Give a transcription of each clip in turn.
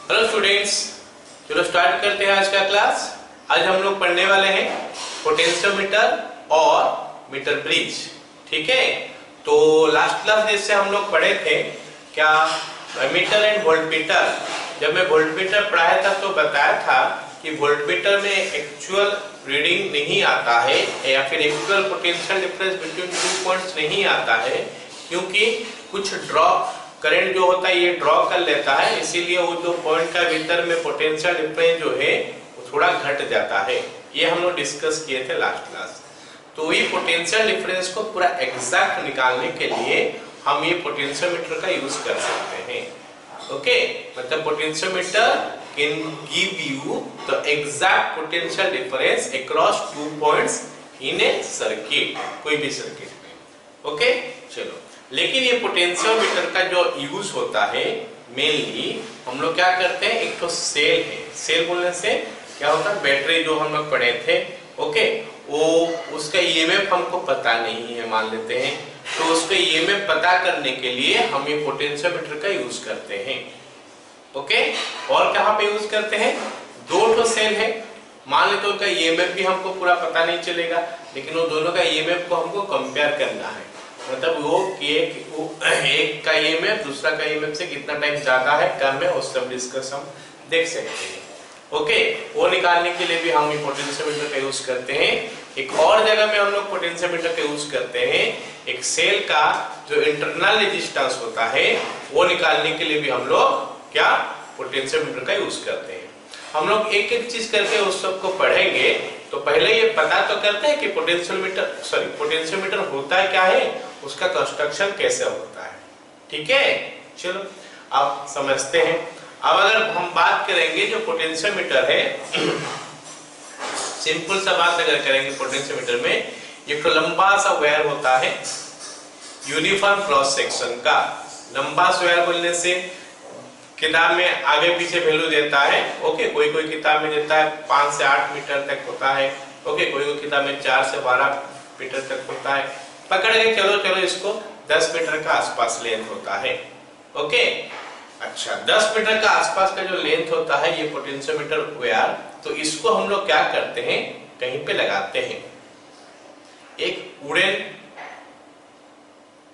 Hello students, चलो start करते हैं आज का क्लास। आज हम लोग पढ़ने वाले हैं पोटेंशियोमीटर और मीटर ब्रिज। ठीक है, तो लास्ट क्लास जैसे हम लोग पढ़े थे क्या मीटर एंड वोल्टमीटर। जब मैं वोल्टमीटर पढ़ाया था तो बताया था कि वोल्टमीटर में एक्चुअल रीडिंग नहीं आता है या फिर actual potential difference between two points नहीं आता है, क्योंकि कुछ ड्रॉप करंट जो होता है ये ड्रॉ कर लेता है, इसीलिए वो जो पॉइंट का भीतर में पोटेंशियल डिफरेंस जो है वो थोड़ा घट जाता है। ये हम लोग डिस्कस किए थे लास्ट क्लास। तो ये पोटेंशियल डिफरेंस को पूरा एग्जैक्ट निकालने के लिए हम ये पोटेंशियोमीटर का यूज कर सकते हैं। ओके, मतलब potentiometer can give you the exact potential difference across two points in A circuit, कोई भी सर्किट में। ओके, चलो, लेकिन ये पोटेंशियोमीटर का जो यूज होता है मेनली हम लोग क्या करते हैं, एक तो सेल है। सेल बोलने से क्या होता है, बैटरी जो हम लोग पढ़े थे, ओके, वो उसका ईएमएफ हमको पता नहीं है मान लेते हैं, तो उसका ईएमएफ पता करने के लिए हम ये पोटेंशियोमीटर का यूज करते हैं। ओके, और कहाँ पे यूज करते हैं, दो ठो सेल है, मान लेते उनका ईएमएफ भी हमको पूरा पता नहीं चलेगा, लेकिन वो दोनों का ईएमएफ को हमको कंपेयर करना है। मतलब वो एक का ईएमएफ दूसरा का ईएमएफ से कितना टाइम ज्यादा है कम है, वो सब डिस्कस हम देख सकते हैं। ओके, वो निकालने के लिए भी हम ये पोटेंशियोमीटर का यूज करते हैं। एक और जगह में हम लोग पोटेंशियोमीटर का यूज करते हैं, एक सेल का जो इंटरनल रेजिस्टेंस होता है वो निकालने के लिए भी हम लोग क्या पोटेंशियोमीटर का यूज करते हैं। हम लोग एक एक चीज करके उस सब को पढ़ेंगे, तो पहले ये पता तो करते हैं कि पोटेंशियोमीटर होता है क्या है, उसका कंस्ट्रक्शन कैसे होता है। ठीक है, चलो अब समझते हैं। अब अगर हम बात करेंगे जो पोटेंशियोमीटर है, सिंपल सा बात अगर करेंगे पोटेंशियोमीटर में, एक तो लंबा सा वायर होता है यूनिफॉर्म क्रॉस सेक्शन का। लंबा सा वायर बोलने से किताब में आगे पीछे वैल्यू देता है। ओके, कोई कोई किताब में देता है 5 से 8 मीटर तक होता है। ओके, कोई कोई किताब में 4 से 12 मीटर तक होता है। पकड़ के चलो इसको 10 मीटर का आसपास लेंथ होता है। ओके, अच्छा, 10 मीटर का आसपास का जो लेंथ होता है ये पोटेंशियोमीटर वायर, तो इसको हम लोग क्या करते हैं, कहीं पे लगाते हैं। एक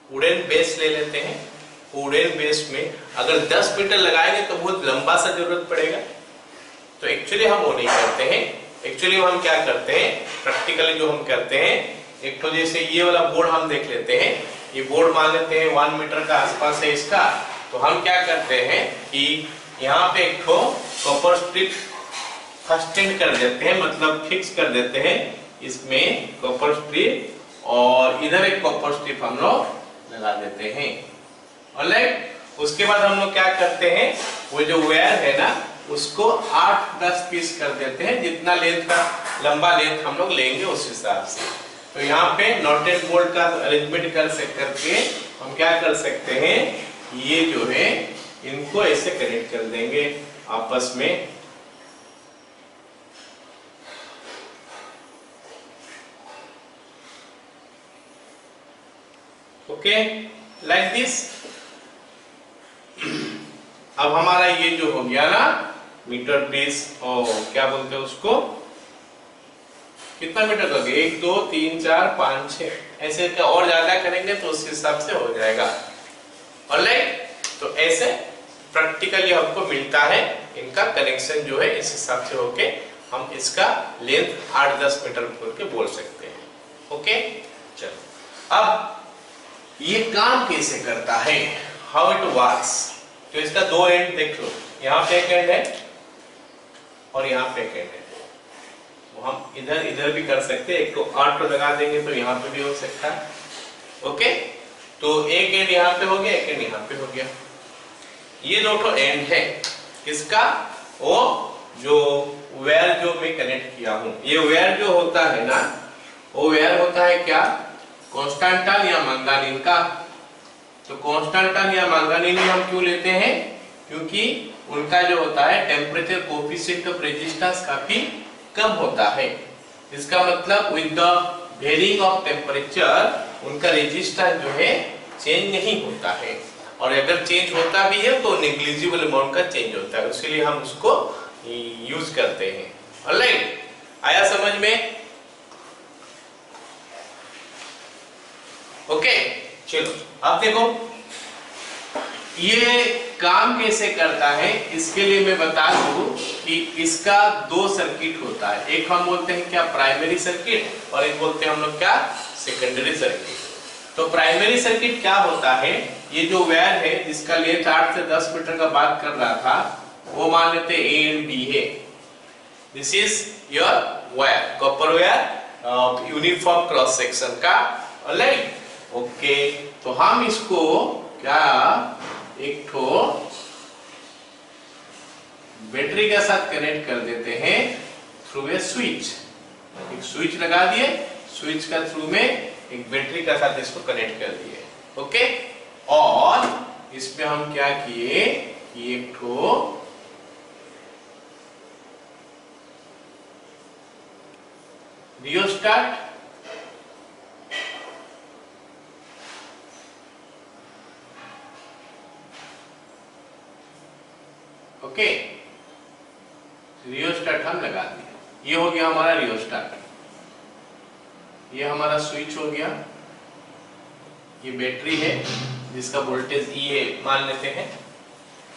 वुडन बेस ले लेते हैं। वुडन बेस में अगर 10 मीटर लगाएंगे तो बहुत लंबा सा जरूरत पड़ेगा, तो एक्चुअली हम वो नहीं करते हैं। एक्चुअली हम क्या करते हैं, प्रैक्टिकली जो हम करते हैं, एक तो जैसे ये वाला बोर्ड हम देख लेते हैं, ये बोर्ड मान लेते हैं 1 मीटर का आसपास है इसका, तो हम क्या करते हैं कि यहाँ पे एक तो कॉपर स्ट्रिप फस्टेंड कर देते हैं, मतलब फिक्स कर देते हैं इसमें कॉपर स्ट्रिप, और इधर एक कॉपर स्ट्रिप हम लोग लगा देते हैं। ऑलराइट, उसके बाद हम लोग क्या करते हैं, वो जो वायर है ना उसको 8-10 पीस कर देते हैं, जितना लेंथ का लंबा लेंथ हम लोग लेंगे उस हिसाब से। तो यहाँ पे नॉट एंड बोल्ट का अरेंजमेंट करके हम क्या कर सकते हैं, ये जो है इनको ऐसे कनेक्ट कर देंगे आपस में। Okay, like this. अब हमारा ये जो हो गया ना मीटर ब्रिज, और क्या बोलते हैं उसको, कितना मीटर का, 1 2 3 4 5 6 ऐसे का, और ज्यादा करेंगे तो उस हिसाब से हो जाएगा। ऑलराइट, तो ऐसे प्रैक्टिकली हमको मिलता है इनका कनेक्शन जो है, इस हिसाब से होके हम इसका लेंथ 8-10 मीटर बोल के बोल सकते हैं। ओके, चलो अब ये काम कैसे करता है, हाउ इट वर्क्स। तो इसका दो एंड देख लो, यहाँ पे एक एंड है और यहाँ पे एक एंड है, तो हम इधर भी कर सकते हैं। एक तो 8 लगा देंगे तो यहाँ पे भी हो सकता है। ओके, तो एक एंड यहाँ पे हो गया, एक एंड यहाँ पे हो गया। ये दो एंड है किसका, वो जो वायर जो मैं कनेक्ट किया हूँ, ये वायर जो होता है ना, वो वायर होता है क्या, कॉन्स्टेंटाइन या मैंगानीज का। तो कॉन्स्टेंटाइन या मैंगानीज हम क्यों लेते हैं, क्योंकि उनका जो होता है टेम्परेचर कोएफिशिएंट ऑफ रेजिस्टेंस काफी कम होता है। इसका मतलब with the varying of temperature उनका रेजिस्टेंस जो है चेंज नहीं होता है। और अगर चेंज होता भी है तो नेग्लिजिबल अमाउंट का चेंज होता है, उसके लिए हम उसको यूज करते हैं। ऑलराइट, आया समझ में? ओके, चलो अब देखो ये काम कैसे करता है, इसके लिए मैं बता दूं कि इसका दो सर्किट होता है, एक हम बोलते हैं क्या प्राइमरी सर्किट और एक बोलते हैं हम लोग क्या सेकेंडरी सर्किट। तो प्राइमरी सर्किट क्या होता है, ये जो वायर है जिसका लेंथ 8 से 10 मीटर का बात कर रहा था वो मान लेते A एंड B है। This is your wire, copper wire uniform cross section का। ऑलराइट, ओके, तो हम इसको क्या एक ठो बैटरी के साथ कनेक्ट कर देते हैं थ्रू ए स्विच। एक स्विच लगा दिए, स्विच का थ्रू में एक बैटरी के साथ इसको कनेक्ट कर दिए। ओके, और इसमें हम क्या किए कि एक ठो रियोस्टेट ओके, रियोस्टेट हम लगा दिया। ये हो गया हमारा रियोस्टेट, ये हमारा स्विच हो गया, ये बैटरी है जिसका वोल्टेज E है मान लेते हैं,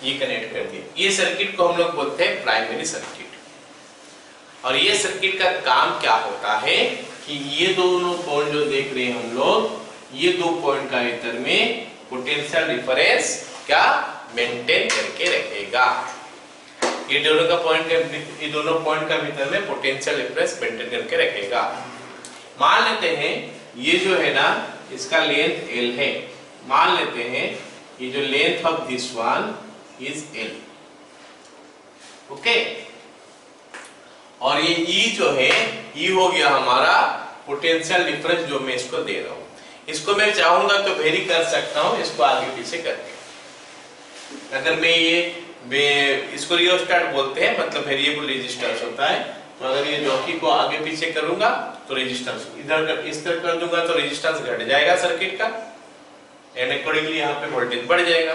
ये कनेक्ट कर दिया। ये सर्किट को हम लोग बोलते हैं प्राइमरी सर्किट। और ये सर्किट का काम क्या होता है कि ये दोनों पॉइंट जो देख रहे हैं हम लोग, ये दो पॉइंट का भीतर में पोटेंशियल डिफरेंस क्या मेंटेन करके रखेगा। ये दोनों पॉइंट का भीतर में पोटेंशियल डिफरेंस मेंटेन करके रखेगा। मान लेते हैं ये जो है ना इसका लेंथ L है, मान लेते हैं ये जो length of this one is L। Okay, और ये E जो है, E हो गया हमारा पोटेंशियल डिफरेंस जो मैं इसको दे रहा हूं। इसको मैं चाहूंगा तो वेरी कर सकता हूं इसको आगे पीछे करके। अगर मैं इसको रियोस्टेट बोलते हैं, मतलब वेरिएबल रेजिस्टेंस होता है। तो अगर ये जॉकी को आगे पीछे करूंगा तो रेजिस्टेंस इधर इस तरह कर दूंगा तो रेजिस्टेंस घट जाएगा सर्किट का, एंड अकॉर्डिंगली यहाँ पे वोल्टेज बढ़ जाएगा।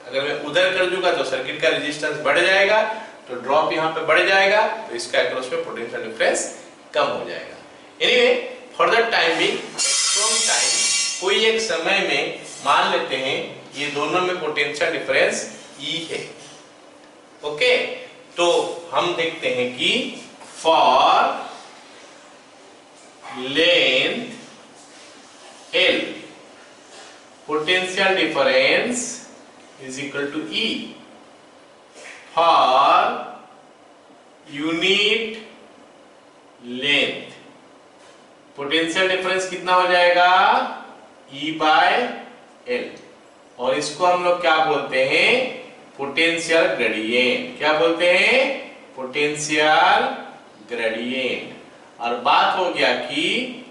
अगर मैं उधर कर दूंगा तो सर्किट का रेजिस्टेंस बढ़ जाएगा, तो ड्रॉप यहाँ पे बढ़ जाएगा, तो इसका अक्रॉस में पोटेंशियल डिफरेंस कम हो जाएगा। Anyway, for the time being, from time, कोई एक समय में मान लेते हैं ये दोनों में पोटेंशियल डिफरेंस E है। ओके, तो हम देखते हैं कि for length L potential difference is equal to E for unit length। Potential difference कितना हो जाएगा E by L, और इसको हम लोग क्या बोलते हैं पोटेंशियल ग्रेडियंट। क्या बोलते हैं पोटेंशियल ग्रेडियंट। और बात हो गया कि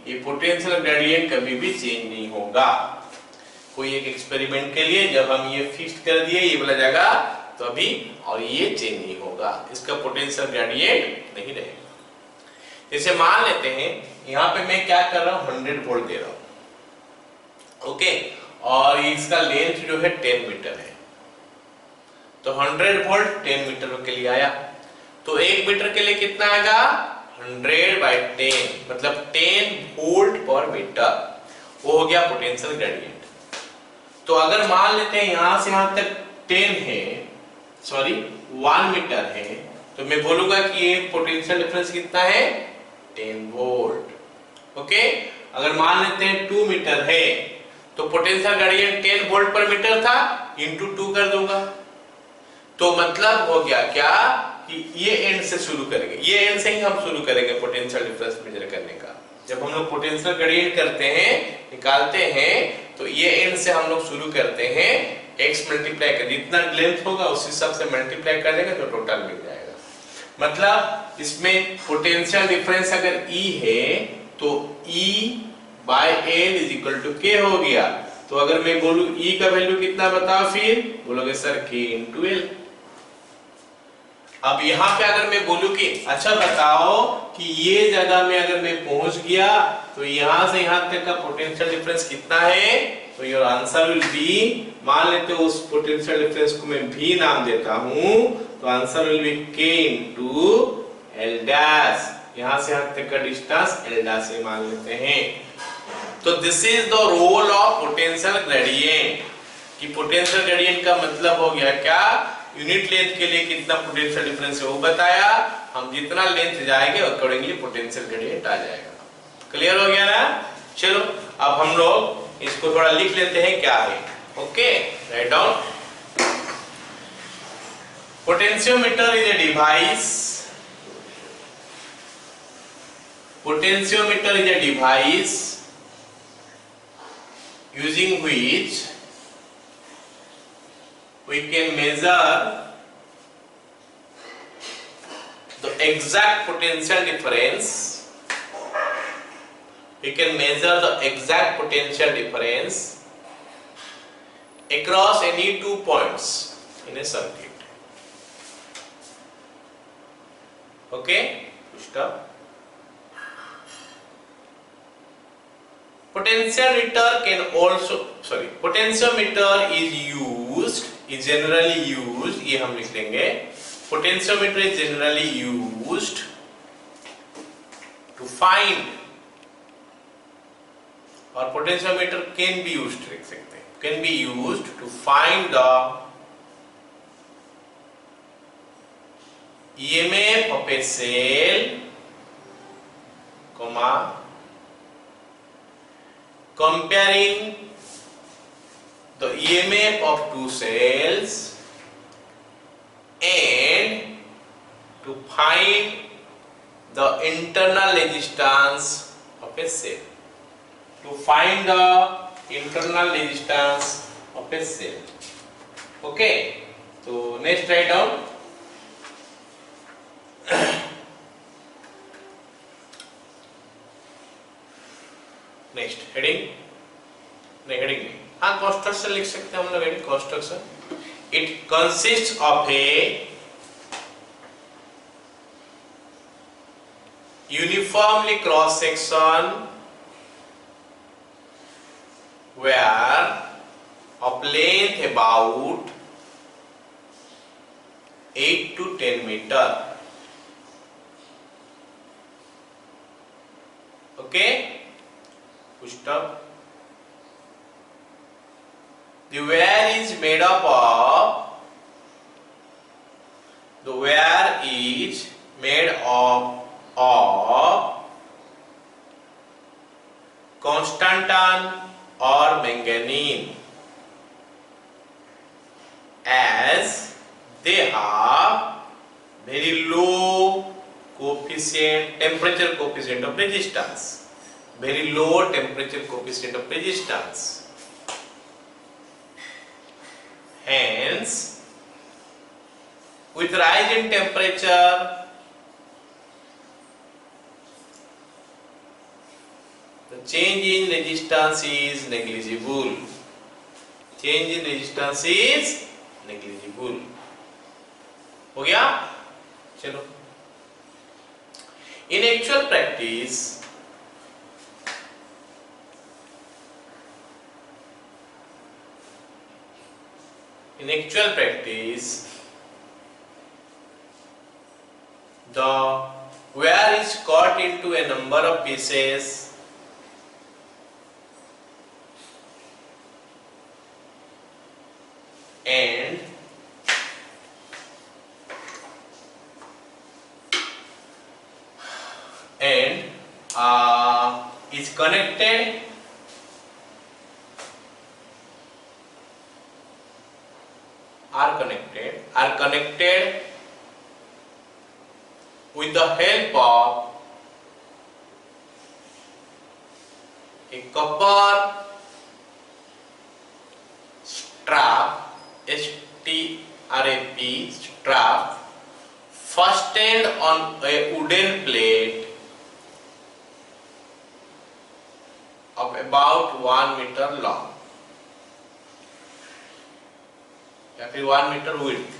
ये पोटेंशियल ग्रेडियंट कभी भी चेंज नहीं होगा। कोई एक एक्सपेरिमेंट के लिए जब हम ये फिक्स कर दिए ये वाला जगह, तो अभी और ये चेंज नहीं होगा, इसका पोटेंशियल ग्रेडियंट नहीं रहेगा। जैसे मान लेते हैं यहाँ पे मैं क्या कर रहा हूँ 100 वोल्ट दे रहा हूँ। ओके, और इसका लेंथ जो है 10 मीटर है, तो 100 वोल्ट 10 मीटर के लिए आया, तो 1 मीटर के लिए कितना आएगा 100 by 10, मतलब 10 वोल्ट पर मीटर। वो हो गया पोटेंशियल ग्रेडियंट। तो अगर मान लेते हैं यहां से यहां तक 10 है, सॉरी 1 मीटर है, तो मैं बोलूंगा कि ये पोटेंशियल डिफरेंस कितना है 10 वोल्ट। ओके, अगर मान लेते हैं 2 मीटर है, तो पोटेंशियल ग्रेडियंट 10 वोल्ट पर मीटर था, इंटू 2 कर दूंगा। तो मतलब हो गया क्या कि ये एंड से शुरू करेंगे, ये एंड से ही हम शुरू करेंगे पोटेंशियल डिफरेंस मेजर करने का। जब हम लोग पोटेंशियल ग्रेडियंट करते हैं, निकालते हैं, तो ये एंड से हम लोग शुरू करते हैं, x मल्टीप्लाई कर जितना लेंथ होगा उस हिसाब से मल्टीप्लाई कर देंगे तो टोटल मिल जाएगा। मतलब इसमें पोटेंशियल डिफरेंस अगर E है तो E by L is equal to K हो गया। तो अगर मैं बोलूं E का वैल्यू कितना बताओ, फिर बोलोगे सर K into L। अब यहाँ पे अगर मैं बोलूं कि अच्छा बताओ कि ये जगह में अगर मैं पहुंच गया तो यहां से यहां तक का पोटेंशियल डिफरेंस कितना है तो योर आंसर विल बी, मान लेते हो उस पोटेंशियल डिफरेंस को मैं भी नाम देता हूं, तो answer will be k into L dash. यहां से यहां तक का डिस्टेंस एल डैश से मान लेते हैं। तो this is the role of potential gradient, कि पोटेंशियल ग्रेडियंट का मतलब हो गया क्या, यूनिट लेंथ के लिए कितना पोटेंशियल डिफरेंस है वो बताया, हम जितना लेंथ जाएंगे अकॉर्डिंगली पोटेंशियल ग्रेडियंट आ जाएगा। क्लियर हो गया ना? चलो अब हम लोग इसको थोड़ा लिख लेते हैं क्या है। Okay, write down. Potentiometer is a device, potentiometer is a device using which we can measure the exact potential difference, we can measure the exact potential difference across any 2 points in a circuit. Okay, stop. Potentiometer can also, potentiometer is generally used, ये हम लिख लेंगे, potentiometer is generally used to find, और potentiometer can be used लिख सकते हैं, can be used to find the EMF of a cell, comparing the EMF of 2 cells and to find the internal resistance of a cell. To find the internal resistance of a cell. Okay. So next write down. Next heading, नहीं heading नहीं, हाँ construction लिख सकते हैं हम लोग। Heading construction, it consist of a uniformly cross section wire of length about 8 to 10 मीटर। Okay, stop. The wire is made up of, the wire is made of constantan or manganese, as they have very low coefficient, temperature coefficient of resistance, very low temperature coefficient of resistance. Hence, with rise in temperature, the change in resistance is negligible. Change in resistance is negligible. हो गया? चलो। In actual practice, the wire is cut into a number of pieces and is connected with the help of a copper strap, STRAP strap, fastened on a wooden plate of about 1 meter long, या फिर 1 meter width,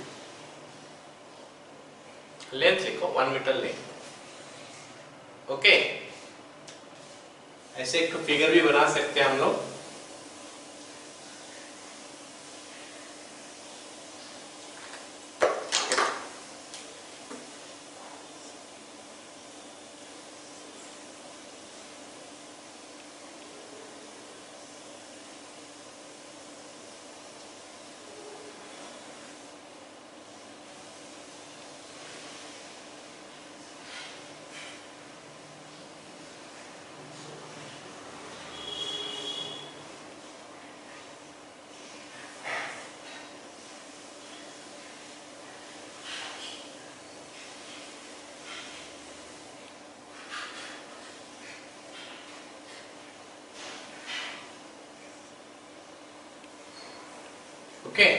length लिखो 1 metre length. Okay, ऐसे एक figure भी बना सकते हैं हम लोग। ओके,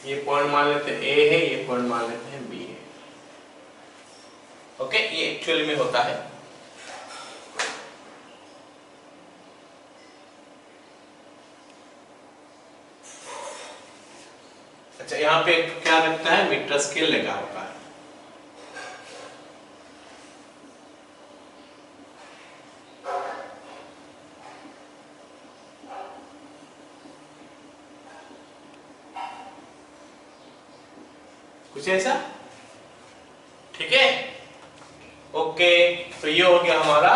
ये पॉइंट मान लेते हैं ए है, ये पॉइंट मान लेते हैं बी है। ओके, ये एक्चुअली में होता है। अच्छा, यहाँ पे क्या लगता है, मीटर स्केल लगा होता है। कुछ ऐसा, ठीक है। ओके, तो ये हो गया हमारा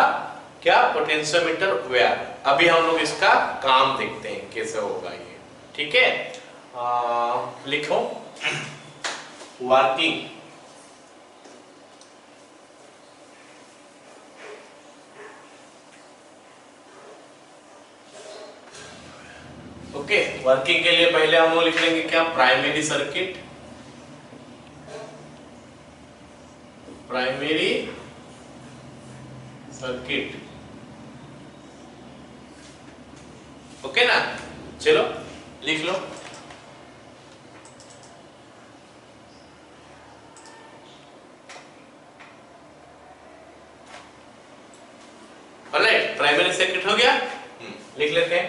क्या, पोटेंशियोमीटर वेयर। अभी हम लोग इसका काम देखते हैं कैसे होगा ये, ठीक है। लिखो वर्किंग। ओके, वर्किंग के लिए पहले हम लोग लिख लेंगे क्या, primary circuit. Primary circuit, okay ना। चलो लिख लो। ऑलराइट, प्राइमरी सर्किट हो गया। लिख लेते हैं।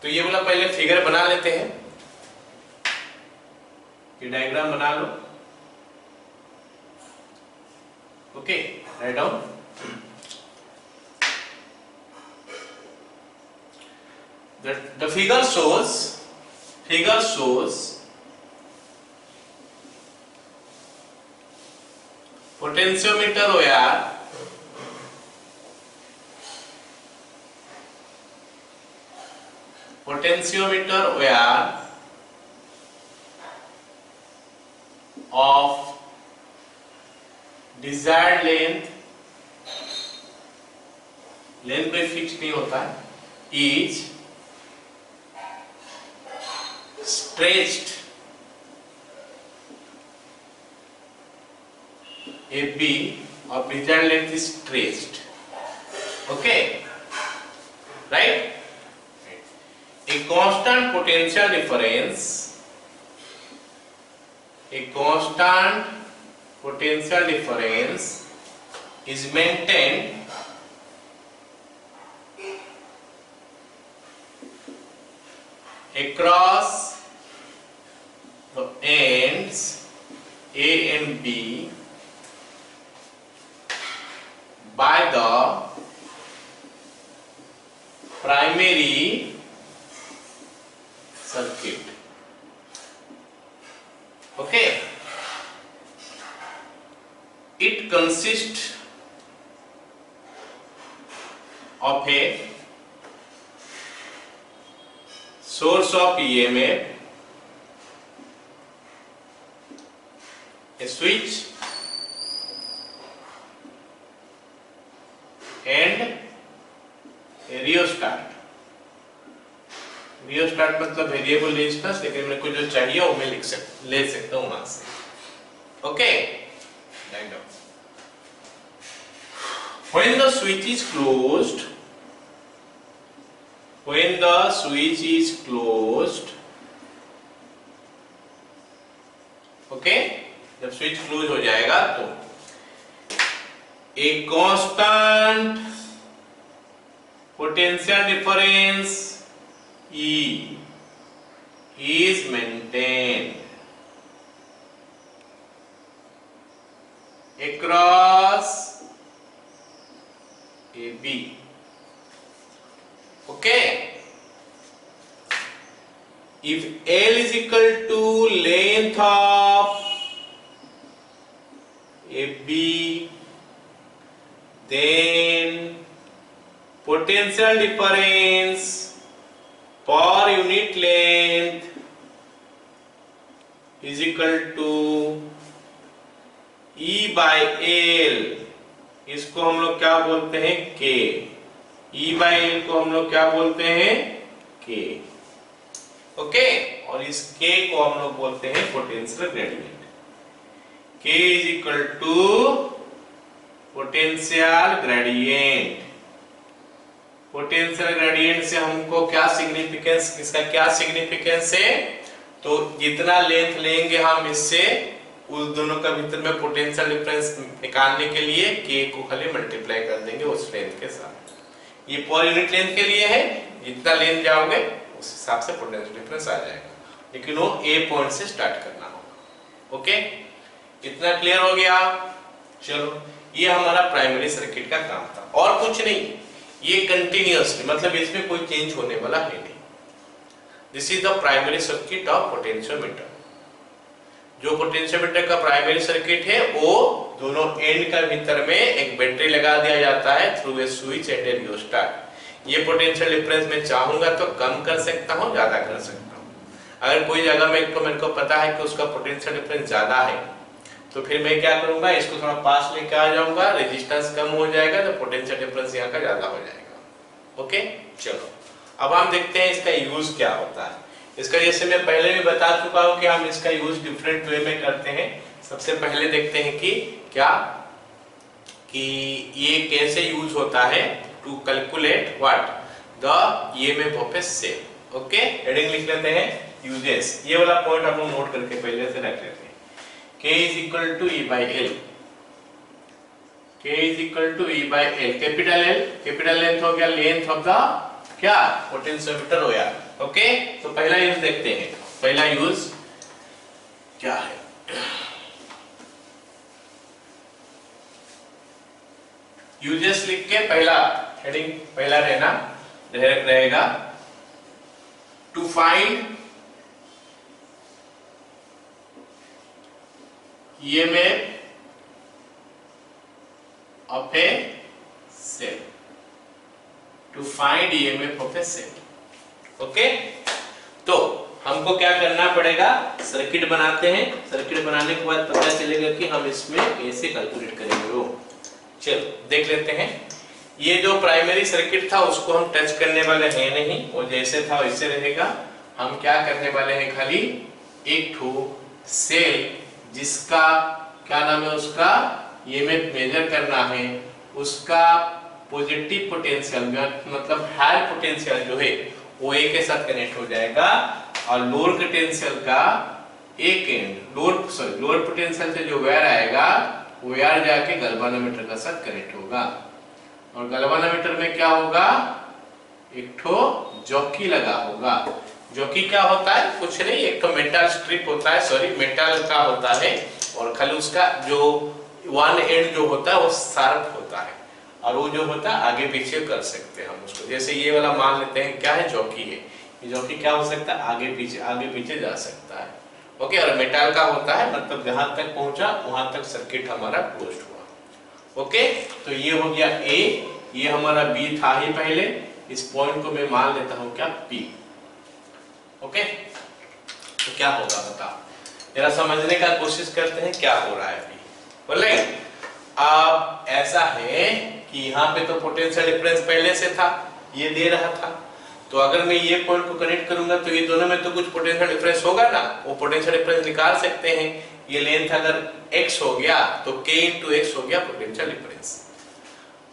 तो ये वाला पहले फिगर बना लेते हैं, ये डायग्राम बना लो। Okay, write down. The figure shows potentiometer wire of desired length कोई फिक्स नहीं होता है, is stretched AB of desired length is stretched. Okay, right? A constant potential difference is maintained across the ends A and B by the primary circuit. Okay, it consists of a source of EMF, a switch and a rheostat. rheostat मतलब variable resistance, लेकिन मेरे को जो चाहिए वो मैं ले सकता हूँ वहां से। Okay, write down. When the switch is closed, okay, जब स्विच क्लोज हो जाएगा तो a constant potential difference E is maintained across AB. Okay, if L is equal to length of AB, then potential difference per unit length is equal to E by L. इसको हम लोग क्या बोलते हैं, K. E by L को हम लोग क्या बोलते हैं, K. ओके, और इस K को हम लोग बोलते हैं potential gradient. K is equal to potential gradient. Potential gradient से हमको क्या सिग्निफिकेंस, इसका क्या सिग्निफिकेंस है, तो जितना लेंथ लेंगे हम इससे उस दोनों का भीतर में पोटेंशियल डिफरेंस निकालने के लिए k को खाली मल्टीप्लाई कर देंगे उस लेंथ के साथ। ये पर यूनिट लेंथ के लिए है, जितना लेंथ जाओगे उस हिसाब से पोटेंशियल डिफरेंस आ जाएगा, लेकिन वो a पॉइंट से स्टार्ट करना होगा। ओके, इतना क्लियर हो गया। चलो, ये हमारा प्राइमरी सर्किट का काम था और कुछ नहीं, ये कंटिन्यूअसली मतलब इसमें कोई चेंज होने वाला है नहीं। This is the primary circuit of potentiometer. जो पोटेंशियोमीटर का प्राइमरी सर्किट है वो दोनों एंड का भीतर में एक बैटरी लगा दिया जाता है through a switch and A rheostat. ये पोटेंशियल डिफरेंस मैं चाहूंगा तो कम कर सकता हूँ, ज्यादा कर सकता हूँ। अगर कोई जगह में तो मेरे को पता है कि उसका पोटेंशियल डिफरेंस ज्यादा है तो फिर मैं क्या करूंगा, इसको थोड़ा पास लेके आ जाऊंगा, रेजिस्टेंस कम हो जाएगा तो पोटेंशियल डिफरेंस यहाँ का ज्यादा हो जाएगा। ओके, चलो अब हम देखते हैं इसका यूज क्या होता है। इसका जैसे मैं पहले भी बता चुका हूं कि हम इसका यूज डिफरेंट वे में करते हैं। सबसे पहले देखते हैं कि क्या कि ये कैसे यूज होता है to calculate what the EMF of a cell. Okay, heading लिख लेते हैं यूजेस। ये वाला पॉइंट हम लोग नोट करके पहले से रख लेते हैं। K is equal to E by L। K is equal to E by L। Capital L, capital length हो गया लेंथ ऑफ द क्या पोटेंशियोमीटर हो गया। ओके, तो पहला यूज देखते हैं। पहला यूज क्या है, यूजेस लिख के पहला हेडिंग पहला रहेगा to find EMF of a cell, to find EMF of a cell। Okay, तो हमको क्या करना पड़ेगा, सर्किट बनाते हैं। सर्किट बनाने के बाद पता चलेगा कि हम इसमें कैसे कैलकुलेट करेंगे वो। चलो देख लेते हैं। ये जो प्राइमरी सर्किट था उसको हम टच करने वाले हैं नहीं, वो जैसे था वैसे रहेगा। हम क्या करने वाले हैं, खाली एक ठो सेल जिसका क्या नाम है, उसका ईएमएफ मेजर करना है, उसका पॉजिटिव पोटेंशियल मतलब हायर पोटेंशियल जो है वो ए के साथ कनेक्ट हो जाएगा और लोअर पोटेंशियल का एक एंड लोअर पोटेंशियल से जो वायर आएगा वो वायर जाके गैल्वेनोमीटर के साथ कनेक्ट होगा। और गैल्वेनोमीटर में क्या होगा, एक ठो जॉकी लगा होगा। जॉकी क्या होता है, कुछ नहीं, एक तो मेटल स्ट्रिप होता है, सॉरी मेटल का होता है और खाली उसका जो वन एंड जो होता है वो शार्प होता है और वो जो होता है आगे पीछे कर सकते हैं हम उसको। जैसे ये वाला मान लेते हैं क्या है, जॉकी है। ये जॉकी क्या हो सकता है, आगे पीछे जा सकता है। ओके, और मेटल का होता है मतलब जहां तक पहुंचा वहां तक सर्किट हमारा क्लोज हुआ। ओके, तो ये हो गया ए, ये हमारा बी था ही पहले। इस पॉइंट को मैं मान लेता हूं क्या, पी। ओके, तो क्या होगा बताओ, जरा समझने का कोशिश करते हैं क्या हो रहा है अभी। बोले अब ऐसा है कि यहाँ पे तो पोटेंशियल डिफरेंस पहले से था, ये दे रहा था, तो अगर मैं ये पॉइंट को कनेक्ट करूंगा तो ये दोनों में तो कुछ पोटेंशियल डिफरेंस होगा ना, वो पोटेंशियल डिफरेंस निकाल सकते हैं। ये लेंथ अगर x हो गया तो k into x हो गया पोटेंशियल डिफरेंस।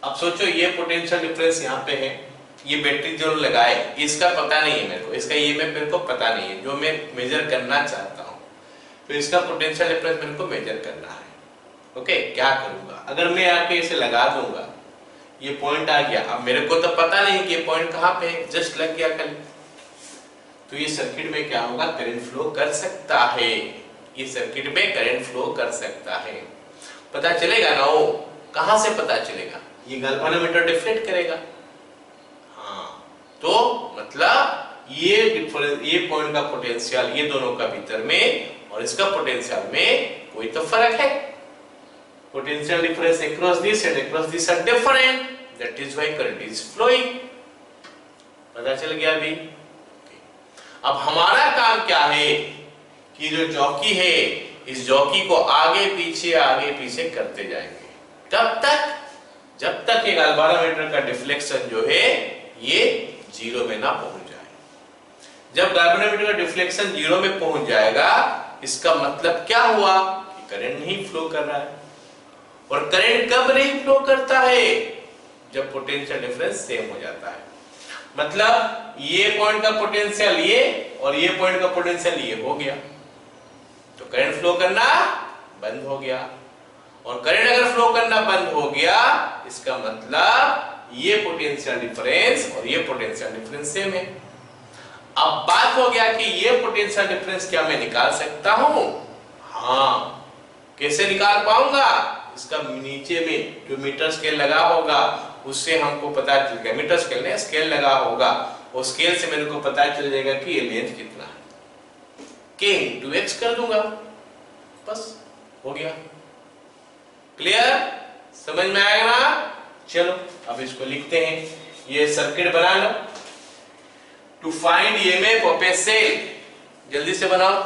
अब सोचो ये पोटेंशियल डिफरेंस यहाँ पे है, ये बैटरी जो लगाए इसका पता नहीं है मेरे को, इसका ईएमएफ मेरे को पता नहीं है जो मैं मेजर करना चाहता हूँ, तो इसका पोटेंशियल डिफरेंस मेरे को मेजर करना है। ओके, क्या करूंगा, अगर मैं आके इसे लगा दूंगा, ये पॉइंट आ गया, अब मेरे को तो पता नहीं कि ये पॉइंट कहाँ पे है, जस्ट लग गया कल, तो ये सर्किट में क्या होगा, करंट फ्लो कर सकता है। ये सर्किट में करंट फ्लो कर सकता है, पता चलेगा ना, वो कहां से पता चलेगा, ये गैल्वेनोमीटर डिफ्लेक्ट करेगा। तो मतलब ये पॉइंट का पोटेंशियल ये दोनों का भीतर में और इसका पोटेंशियल में कोई तो फर्क है। Potential difference across this and across this are different, that is why current is flowing। पता चल गया अभी। अब हमारा काम क्या है कि जो जॉकी है इस जॉकी को आगे पीछे करते जाएंगे जब तक ये गैल्वेनोमीटर का डिफ्लेक्शन जो है ये जीरो में ना पहुंच जाए। जब गैल्वेनोमीटर का डिफ्लेक्शन जीरो में पहुंच जाएगा इसका मतलब क्या हुआ कि करंट नहीं फ्लो कर रहा है। और करंट कब नहीं फ्लो करता है, जब पोटेंशियल डिफरेंस सेम हो जाता है। मतलब ये पॉइंट का पोटेंशियल ये और ये पॉइंट का पोटेंशियल ये हो गया, तो करंट फ्लो करना बंद हो गया। और करंट अगर फ्लो करना बंद हो गया इसका मतलब ये पोटेंशियल डिफरेंस और ये पोटेंशियल डिफरेंस सेम है। अब बात हो गया कि ये पोटेंशियल डिफरेंस क्या मैं निकाल सकता हूं? हाँ, कैसे निकाल पाऊंगा? इसका नीचे में जो मीटर स्केल लगा होगा उससे हमको पता चल गया, मीटर स्केल नहीं स्केल लगा होगा, उस स्केल से मेरे को पता चल जाएगा कि ये लेंथ कितना है। k into x कर दूंगा, बस हो गया। क्लियर? समझ में आएगा ना? चलो अब इसको लिखते हैं, ये सर्किट बना लो। To find EMF of a cell, जल्दी से बनाओ।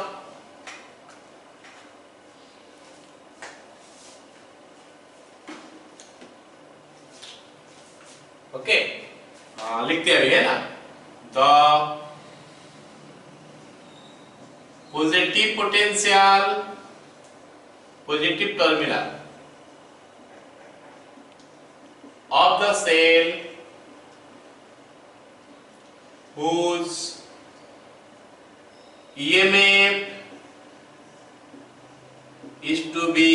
ओके, लिखते अभी है ना। The positive potential, positive terminal of the cell whose EMF is to be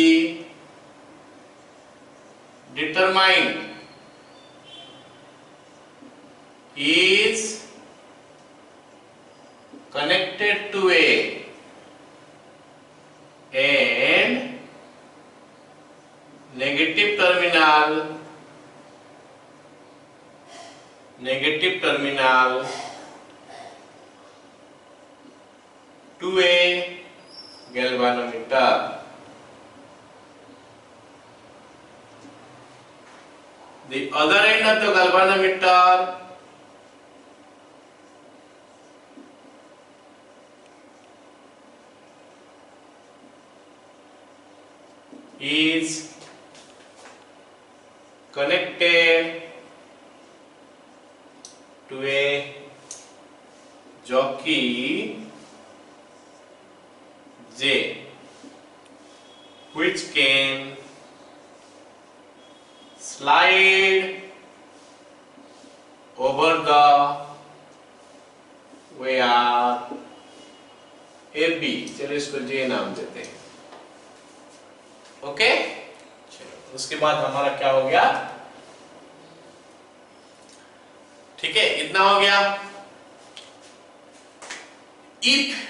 determined is connected to a and negative terminal to a galvanometer. The other end of the galvanometer is connected to a jockey J, which can slide over the wire AB। चलो इसको J नाम देते हैं। Okay, चलो उसके बाद हमारा क्या हो गया? ठीक है, इतना हो गया। If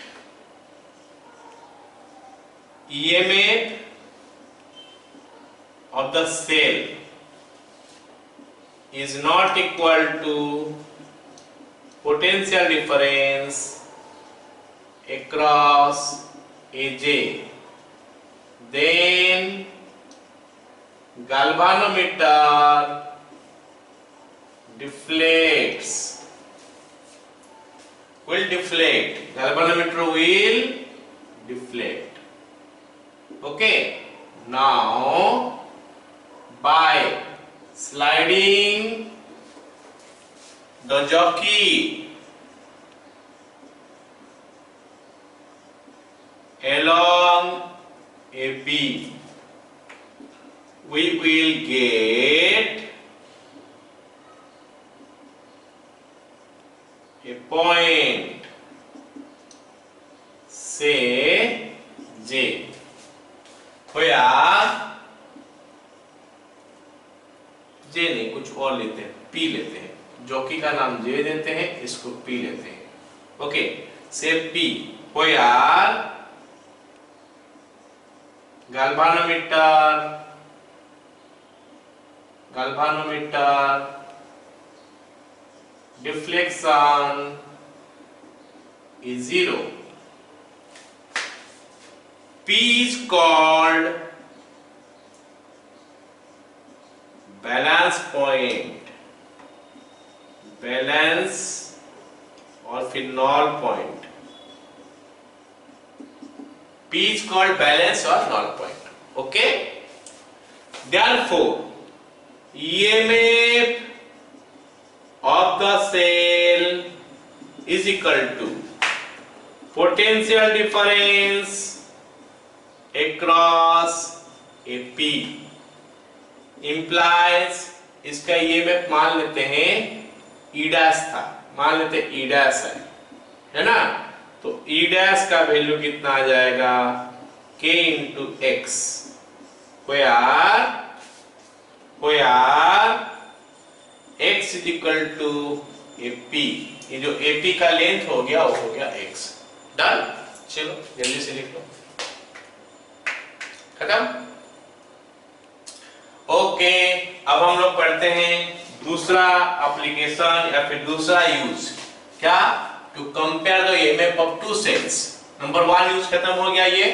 EMF of the cell is not equal to potential difference across AJ, then galvanometer deflects, will deflect, galvanometer will deflect. Okay, now by sliding the jockey along AB, we will get a point, say J, where J नहीं कुछ और लेते हैं, P लेते हैं, jockey का नाम J देते हैं, इसको P लेते हैं। ओके, से P where galvanometer deflection is 0. P is called balance point, balance और फिर null point. P is called balance or null point. Okay? Therefore, EMF of the cell is equal to potential difference across a P implies, इसका EMF मान लेते हैं E dash था, मान लेते हैं E डैश है ना, तो ई डैश का वैल्यू कितना आ जाएगा, k into X x is equal to AP। ये जो AP का लेंथ हो गया वो हो गया x। डन। चलो जल्दी से लिख लो, खत्म। ओके, अब हम लोग पढ़ते हैं दूसरा एप्लीकेशन या फिर दूसरा यूज, क्या, to compare the EMF of two cells. Number 1 use खत्म हो गया, ये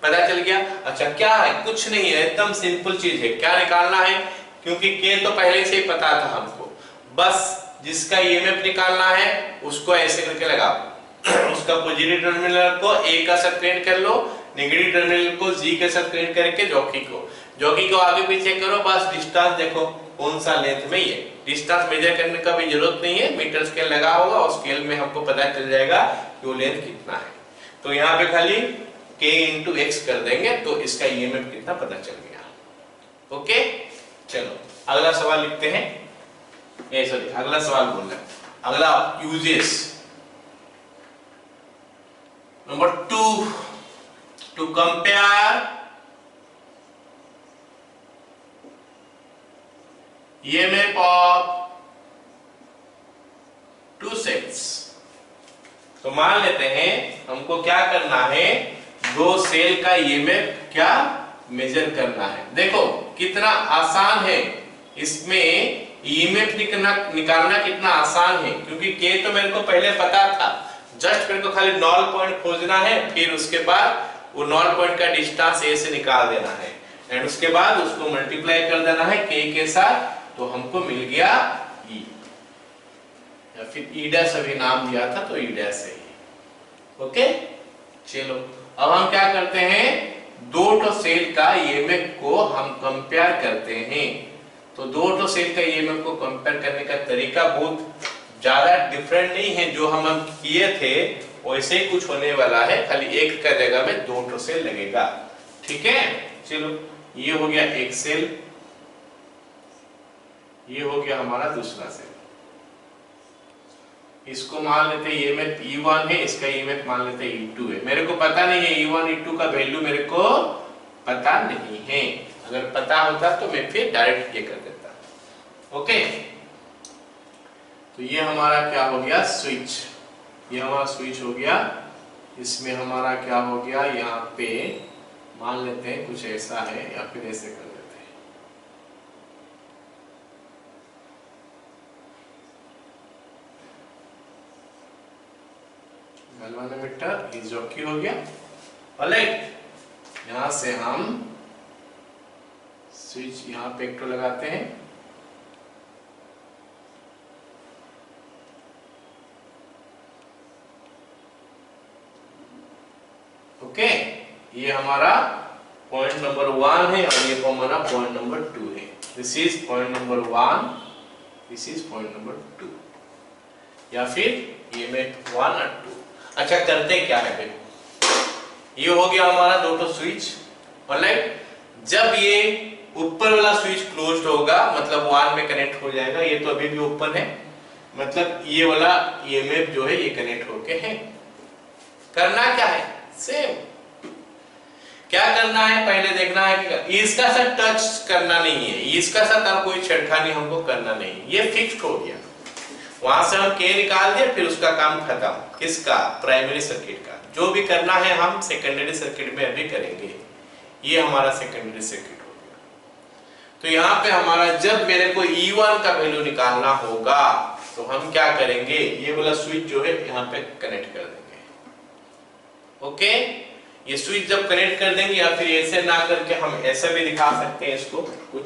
पता चल गया। अच्छा क्या है, कुछ नहीं है, एकदम सिंपल चीज है। क्या निकालना है, क्योंकि k तो पहले से ही पता था हमको, बस जिसका ईएमएफ निकालना है उसको ऐसे करके लगाओ। उसका पॉजिटिव टर्मिनल को A का साथ कनेक्ट कर लो, नेगेटिव टर्मिनल को G के साथ कनेक्ट करके जॉकी को आगे पीछे करो, बस डिस्टेंस देखो कौन सा लेंथ में ये। डिस्टेंस मेजर करने का भी जरूरत नहीं है, मीटर स्केल लगा होगा और स्केल में हमको पता चल जाएगा कि वो लेंथ कितना है। तो यहाँ पे खाली k इंटू एक्स कर देंगे तो इसका ईएमएफ कितना पता चल गया। ओके, चलो अगला सवाल लिखते हैं। सॉरी, अगला सवाल बोल रहे हैं, अगला uses number 2, to compare EMF of two cells. तो मान लेते हैं हमको क्या करना है, दो सेल का ईएमएफ क्या मेजर करना है। देखो कितना आसान है, इसमें ईएमएफ निकालना कितना आसान है, क्योंकि के तो मेरे को पहले पता था, जस्ट मेरे को खाली नॉल पॉइंट खोजना है, फिर उसके बाद वो नॉल पॉइंट का डिस्टेंस ए से निकाल देना है एंड उसके बाद उसको मल्टीप्लाई कर देना है के साथ, तो हमको मिल गया ई, या फिर ई डैश अभी नाम दिया था तो ई डैश है ये। ओके, चलो अब हम क्या करते हैं, दो सेल का ईएमएफ को हम कंपेयर करते हैं। तो दो सेल का ईएमएफ को कंपेयर करने का तरीका बहुत ज्यादा डिफरेंट नहीं है, जो हम किए थे वैसे ही कुछ होने वाला है, खाली एक का जगह में दो सेल लगेगा। ठीक है, चलो ये हो गया एक सेल, ये हो गया हमारा दूसरा सेल। इसको मान लेते हैं ईएमएफ E1 है, इसका ईएमएफ मान लेते हैं E2 है। मेरे को पता नहीं है E1 E2 का वैल्यू, मेरे को पता नहीं है, अगर पता होता तो मैं फिर डायरेक्ट ये कर देता। ओके, तो ये हमारा क्या हो गया, स्विच, ये हमारा स्विच हो गया। इसमें हमारा क्या हो गया, यहाँ पे मान लेते हैं कुछ ऐसा है या फिर ऐसे कर देते हैं। गैल्वेनोमीटर इस जॉकी हो गया। ऑलराइट, यहां से हम स्विच यहाँ पे एक तो लगाते हैं, ओके, ये हमारा पॉइंट नंबर 1 है और ये हमारा पॉइंट नंबर 2 है। This is point number 1, this is point number 2, या फिर ये में 1 और 2। अच्छा करते क्या है देखो, ये हो गया हमारा दो स्विच। ऑलराइट, जब ये ऊपर वाला स्विच क्लोज्ड होगा मतलब 1 में कनेक्ट हो जाएगा, ये तो अभी भी ओपन है, मतलब ये वाला ईएमएफ जो है ये कनेक्ट होके है। करना क्या है, सेम क्या करना है, पहले देखना है कि इसका साथ टच करना नहीं है, इसका साथ और कोई छेड़खानी हमको करना नहीं, ये फिक्स्ड हो गया। वहां से हम के निकाल दिया, फिर उसका काम खत्म। किसका, प्राइमरी सर्किट का। जो भी करना है हम सेकेंडरी सर्किट में अभी करेंगे। ये हमारा सेकेंडरी सर्किट हो गया। तो यहाँ पे हमारा जब मेरे को E1 का वैल्यू निकालना होगा तो हम क्या करेंगे, ये वाला स्विच जो है यहाँ पे कनेक्ट कर देंगे। ओके, ये स्विच जब कनेक्ट कर देंगे, या फिर ऐसे ना करके हम ऐसे भी दिखा सकते हैं इसको, कुछ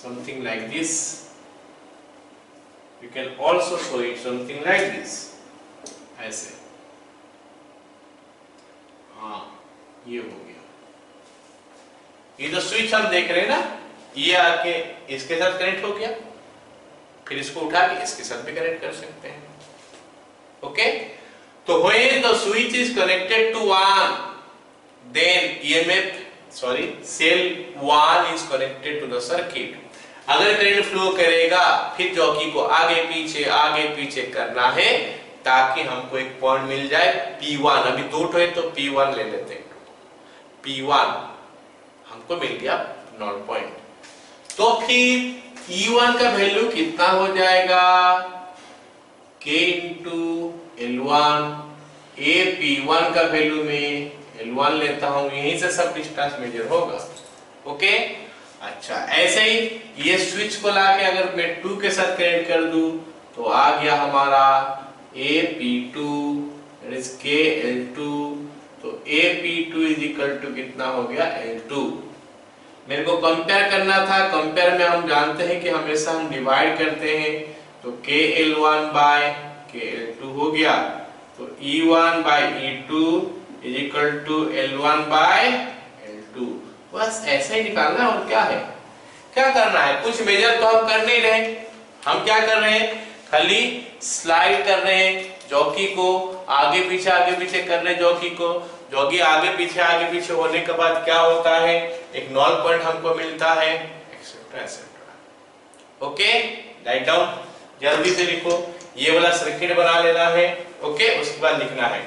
something like this, you can also show it something like this, ऐसे। हाँ, ये हो गया। ये जो स्विच हम देख रहे हैं ना, ये आके इसके साथ कनेक्ट हो गया, फिर इसको उठा के इसके साथ भी कनेक्ट कर सकते हैं। ओके, तो when the switch is connected to one, then cell 1 is connected to the circuit। अगर करंट फ्लो करेगा, फिर जॉकी को आगे पीछे करना है, ताकि हमको एक पॉइंट मिल जाए P1। अभी 2 है तो P1 ले लेते हैं। P1 हमको मिल गया 0 पॉइंट। तो फिर E1 का वैल्यू कितना हो जाएगा? K into L1। ए P1 का वैल्यू में L1 लेता हूं, यहीं से सब डिस्टेंस मेजर होगा। ओके, अच्छा ऐसे ही ये स्विच को लाके अगर मैं 2 के साथ कनेक्ट कर दूं तो आ गया हमारा AP2 KL2। तो AP2 इज इक्वल टू कितना हो गया? L2। मेरे को कंपेयर करना था, कंपेयर में हम जानते हैं कि हमेशा हम डिवाइड करते हैं, तो KL1 बाय KL2 हो गया, तो E1 by E2 is equal to L1 by L2। बस ऐसे ही निकालना है, और क्या है, क्या करना है, कुछ मेजर तो हम कर नहीं रहे, हम क्या कर रहे हैं, खाली स्लाइड कर रहे हैं जॉकी को, आगे पीछे कर रहे हैं जॉकी को। जॉकी आगे पीछे होने के बाद क्या होता है, एक नॉल पॉइंट हमको मिलता है, etcetera etcetera. Okay, write down, जल्दी से लिखो, ये वाला सर्किट बना लेना है। ओके, उसके बाद लिखना है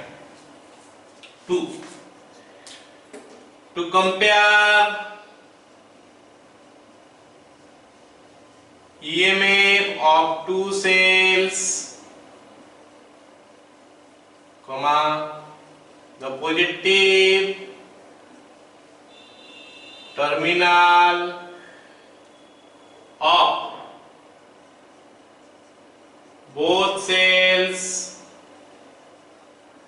to compare EMF of 2 cells, comma the positive terminal of both cells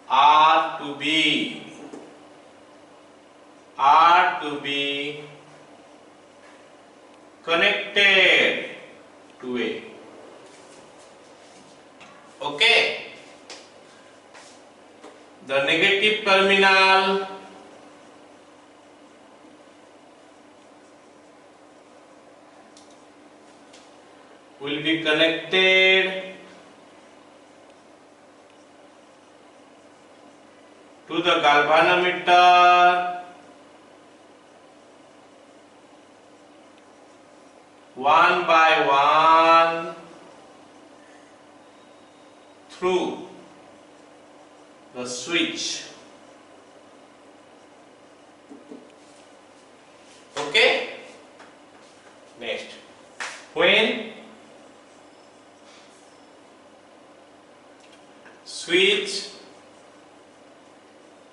are to be connected to a, okay, the negative terminal will be connected to the galvanometer one by one through the switch. Okay, next, when switch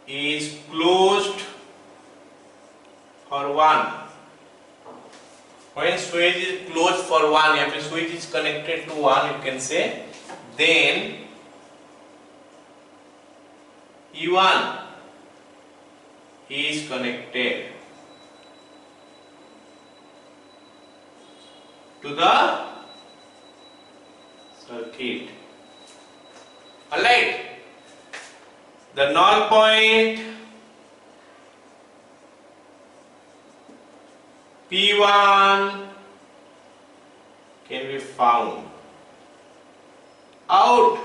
is closed for one, when switch is closed for one, या फिर switch is connected to one, you can say, then E1 is connected to the circuit. Alright, the null point P1 can be found out.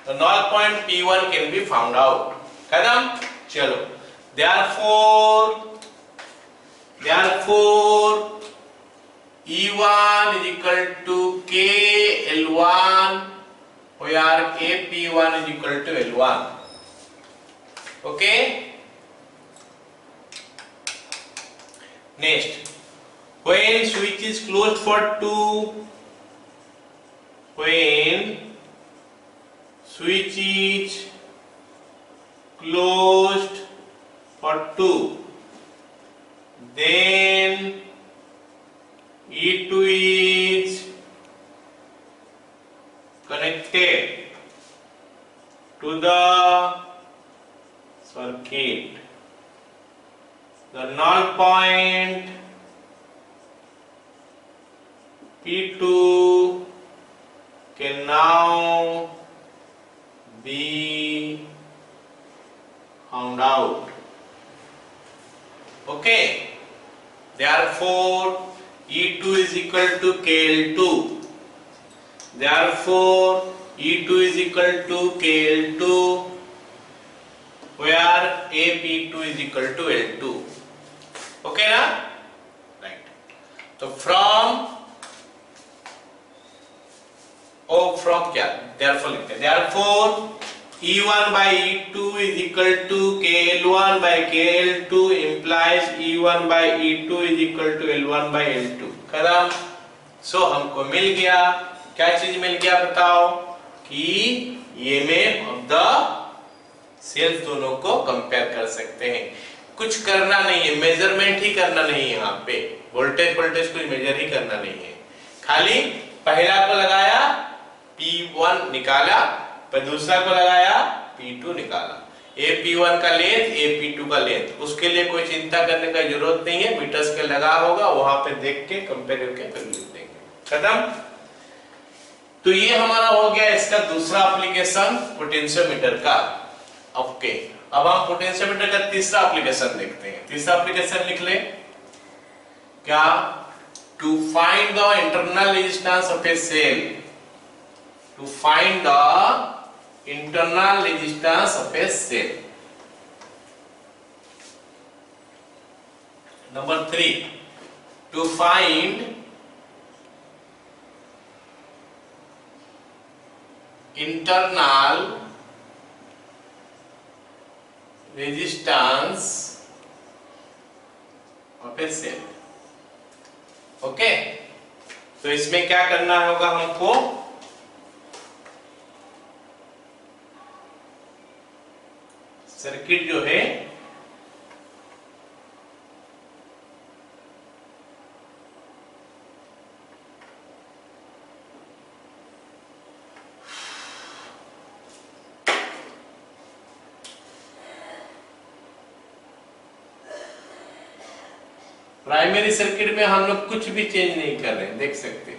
The null point P1 can be found out. खत्म, चलो, therefore E1 is equal to KL1, where AP1 is equal to L1. Okay, next, when switch is closed for 2, when switch is closed for 2, then E2 is connected to the circuit. The null point P2 can now be found out. Okay, therefore E2 is equal to KL2. Therefore E2 is equal to KL2, where AP2 is equal to L2. Okay ना? Right. तो from क्या? therefore लिखते हैं therefore E1 by E2 is equal to KL1 by KL2 implies E1 by E2 is equal to L1 by L2। खत्म। सो हमको मिल गया, क्या चीज मिल गया बताओ, कि ये में ऑफ द सेल्स दोनों को कंपेयर कर सकते हैं। कुछ करना नहीं है, मेजरमेंट ही करना नहीं है, यहाँ पे वोल्टेज कुछ मेजर ही करना नहीं है, खाली पहला को लगाया P1 निकाला, पर दूसरा को लगाया P2 निकाला। P1 का लेंथ P2 का लेंथ, उसके लिए कोई चिंता करने का जरूरत नहीं है, मीटर्स के लगा होगा, वहां पे देख के कंपेयर करके फिर लिख देंगे। खत्म। तो ये हमारा हो गया इसका दूसरा एप्लीकेशन पोटेंशियोमीटर का। ओके, अब हम पोटेंशियोमीटर का तीसरा एप्लीकेशन देखते हैं। तीसरा एप्लीकेशन लिख ले क्या, to find the internal resistance of a cell, to find the internal resistance of a cell। Number 3, to find internal resistance of a cell। Okay, तो इसमें क्या करना होगा हमको, सर्किट जो है प्राइमरी सर्किट में हम लोग कुछ भी चेंज नहीं कर रहे हैं, देख सकते हो।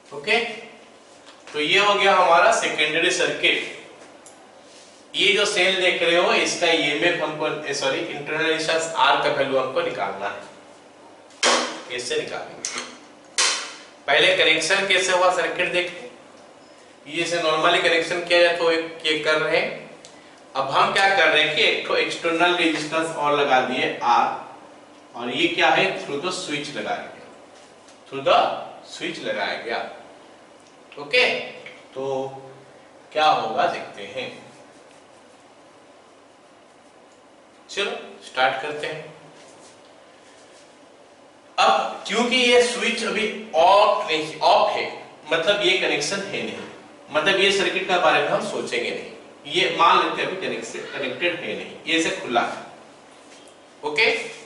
ओके, तो ये हो गया हमारा सेकेंडरी सर्किट। ये जो सेल देख रहे हो इसका ईएमएफ हमको सॉरी इंटरनल रेजिस्टेंस आर का वैल्यू हमको निकालना है, कैसे निकालेंगे। पहले कनेक्शन कैसे हुआ सर्किट देखते, ये से नॉर्मली कनेक्शन किया जाए तो ये कर रहे हैं। अब हम क्या कर रहे हैं कि एक तो एक्सटर्नल रेजिस्टेंस और लगा दिए आर, और ये क्या है, थ्रू द स्विच लगाया गया, थ्रू द स्विच लगाया गया। ओके, तो क्या होगा देखते हैं। चलो स्टार्ट करते हैं। अब क्योंकि ये स्विच अभी ऑफ है, मतलब ये कनेक्शन है नहीं, मतलब ये सर्किट के बारे में हम सोचेंगे नहीं, ये मान लेते हैं अभी कनेक्टेड है नहीं, ये से खुला है। ओके,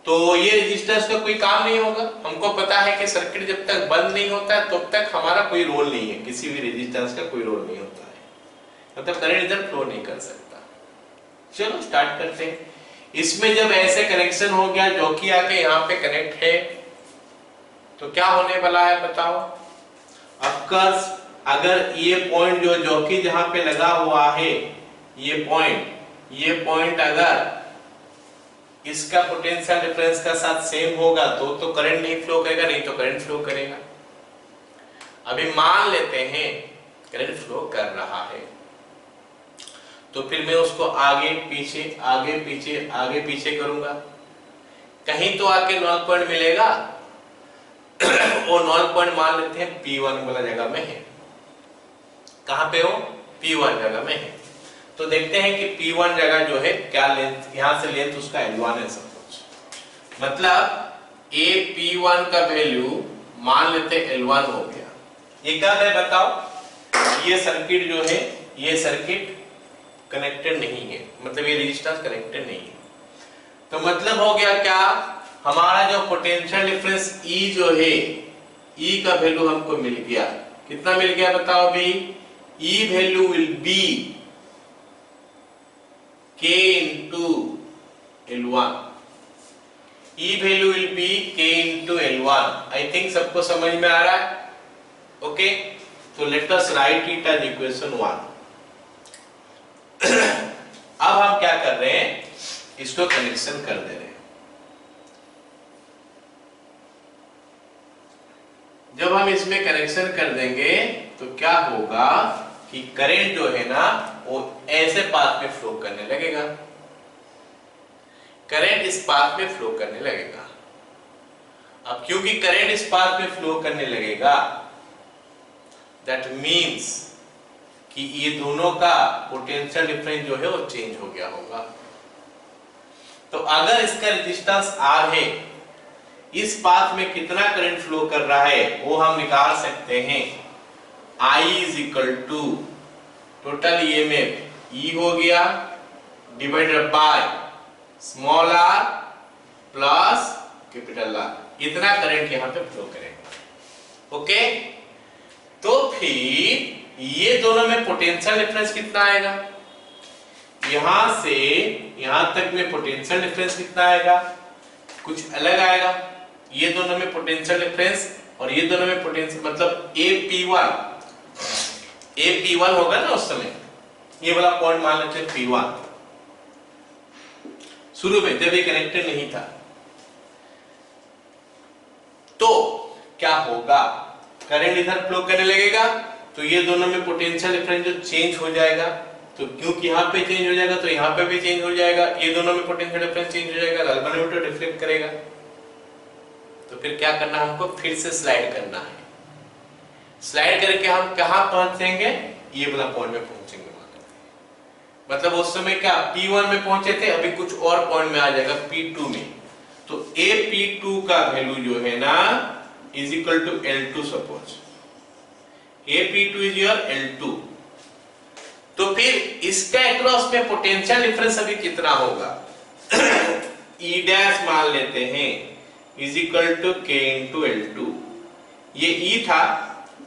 तो ये रेजिस्टेंस का कोई काम नहीं होगा। हमको पता है कि सर्किट जब तक बंद नहीं होता है तब तक हमारा कोई रोल नहीं है, किसी भी रेजिस्टेंस का कोई रोल नहीं होता है, मतलब करंट इधर फ्लो नहीं कर सकता। चलो स्टार्ट करते हैं। इसमें जब ऐसे कनेक्शन हो गया जो कि आके यहाँ पे कनेक्ट है, तो क्या होने वाला है बताओ। ऑफकोर्स अगर ये पॉइंट जो कि जहाँ पे लगा हुआ है, ये पॉइंट अगर इसका पोटेंशियल डिफरेंस का साथ सेम होगा तो करंट नहीं फ्लो करेगा, नहीं तो करंट फ्लो करेगा। अभी मान लेते हैं करंट फ्लो कर रहा है, तो फिर मैं उसको आगे पीछे करूंगा, कहीं तो आके नॉल पॉइंट मिलेगा। वो नॉल पॉइंट मान लेते हैं P1 वाला जगह में है। कहां पे हो, P1 जगह में है। तो देखते हैं कि P1 जगह जो है क्या लेंथ, यहां से लेंथ उसका L1 है सपोज, मतलब ए P1 का वैल्यू मान लेते हैं L1 हो गया। ये क्या है बताओ, ये सर्किट जो है, ये सर्किट कनेक्टेड नहीं है, मतलब ये रेजिस्टेंस कनेक्टेड नहीं है। तो मतलब हो गया क्या, हमारा जो पोटेंशियल डिफरेंस E जो है, E का वैल्यू हमको मिल गया। कितना मिल गया बताओ अभी, E value will be K into L1, E value will be K into L1. I think सबको समझ में आ रहा है? ओके, तो let us write it as equation 1. अब हम क्या कर रहे हैं, इसको कनेक्शन कर दे रहे हैं। जब हम इसमें कनेक्शन कर देंगे तो क्या होगा कि करंट जो है ना वो ऐसे पाथ में फ्लो करने लगेगा, करंट इस पाथ में फ्लो करने लगेगा। अब क्योंकि करंट इस पाथ में फ्लो करने लगेगा, दैट मींस कि ये दोनों का पोटेंशियल डिफरेंस जो है वो चेंज हो गया होगा। तो अगर इसका रेजिस्टेंस R है, इस पाथ में कितना करंट फ्लो कर रहा है वो हम निकाल सकते हैं। I is equal to total EMF E हो गया divided by small r plus capital R, इतना करंट यहां पे फ्लो करेगा। ओके, तो फिर ये दोनों में पोटेंशियल डिफरेंस कितना आएगा, यहां से यहां तक में पोटेंशियल डिफरेंस कितना आएगा, कुछ अलग आएगा। ये दोनों में पोटेंशियल डिफरेंस और ये दोनों में पोटेंशियल मतलब AP1 होगा ना उस समय, ये वाला पॉइंट मान लेते हैं P1, शुरू में जब ये कनेक्टेड नहीं था। तो क्या होगा, करंट इधर फ्लो करने लगेगा तो ये दोनों में पोटेंशियल डिफरेंस जो चेंज हो जाएगा, तो क्योंकि यहाँ पे चेंज हो जाएगा तो यहाँ पे भी चेंज हो जाएगा, ये दोनों में पोटेंशियल डिफरेंस चेंज हो जाएगा, रिजोनेटर रिफ्लेक्ट करेगा। तो फिर क्या करना है, हमको फिर से स्लाइड करना है। स्लाइड करके हम कहां पहुंचेंगे, ये वाला पॉइंट में पहुंचेंगे। मतलब उस समय क्या P1 में पहुंचे थे, अभी कुछ और पॉइंट में आ जाएगा P2 में। तो AP2 का वैल्यू जो है ना is equal to L2 suppose, AP2 is your L2। तो फिर इसका अक्रॉस में पोटेंशियल डिफरेंस अभी कितना होगा E डैश मान लेते हैं is equal to K into L2। ये E था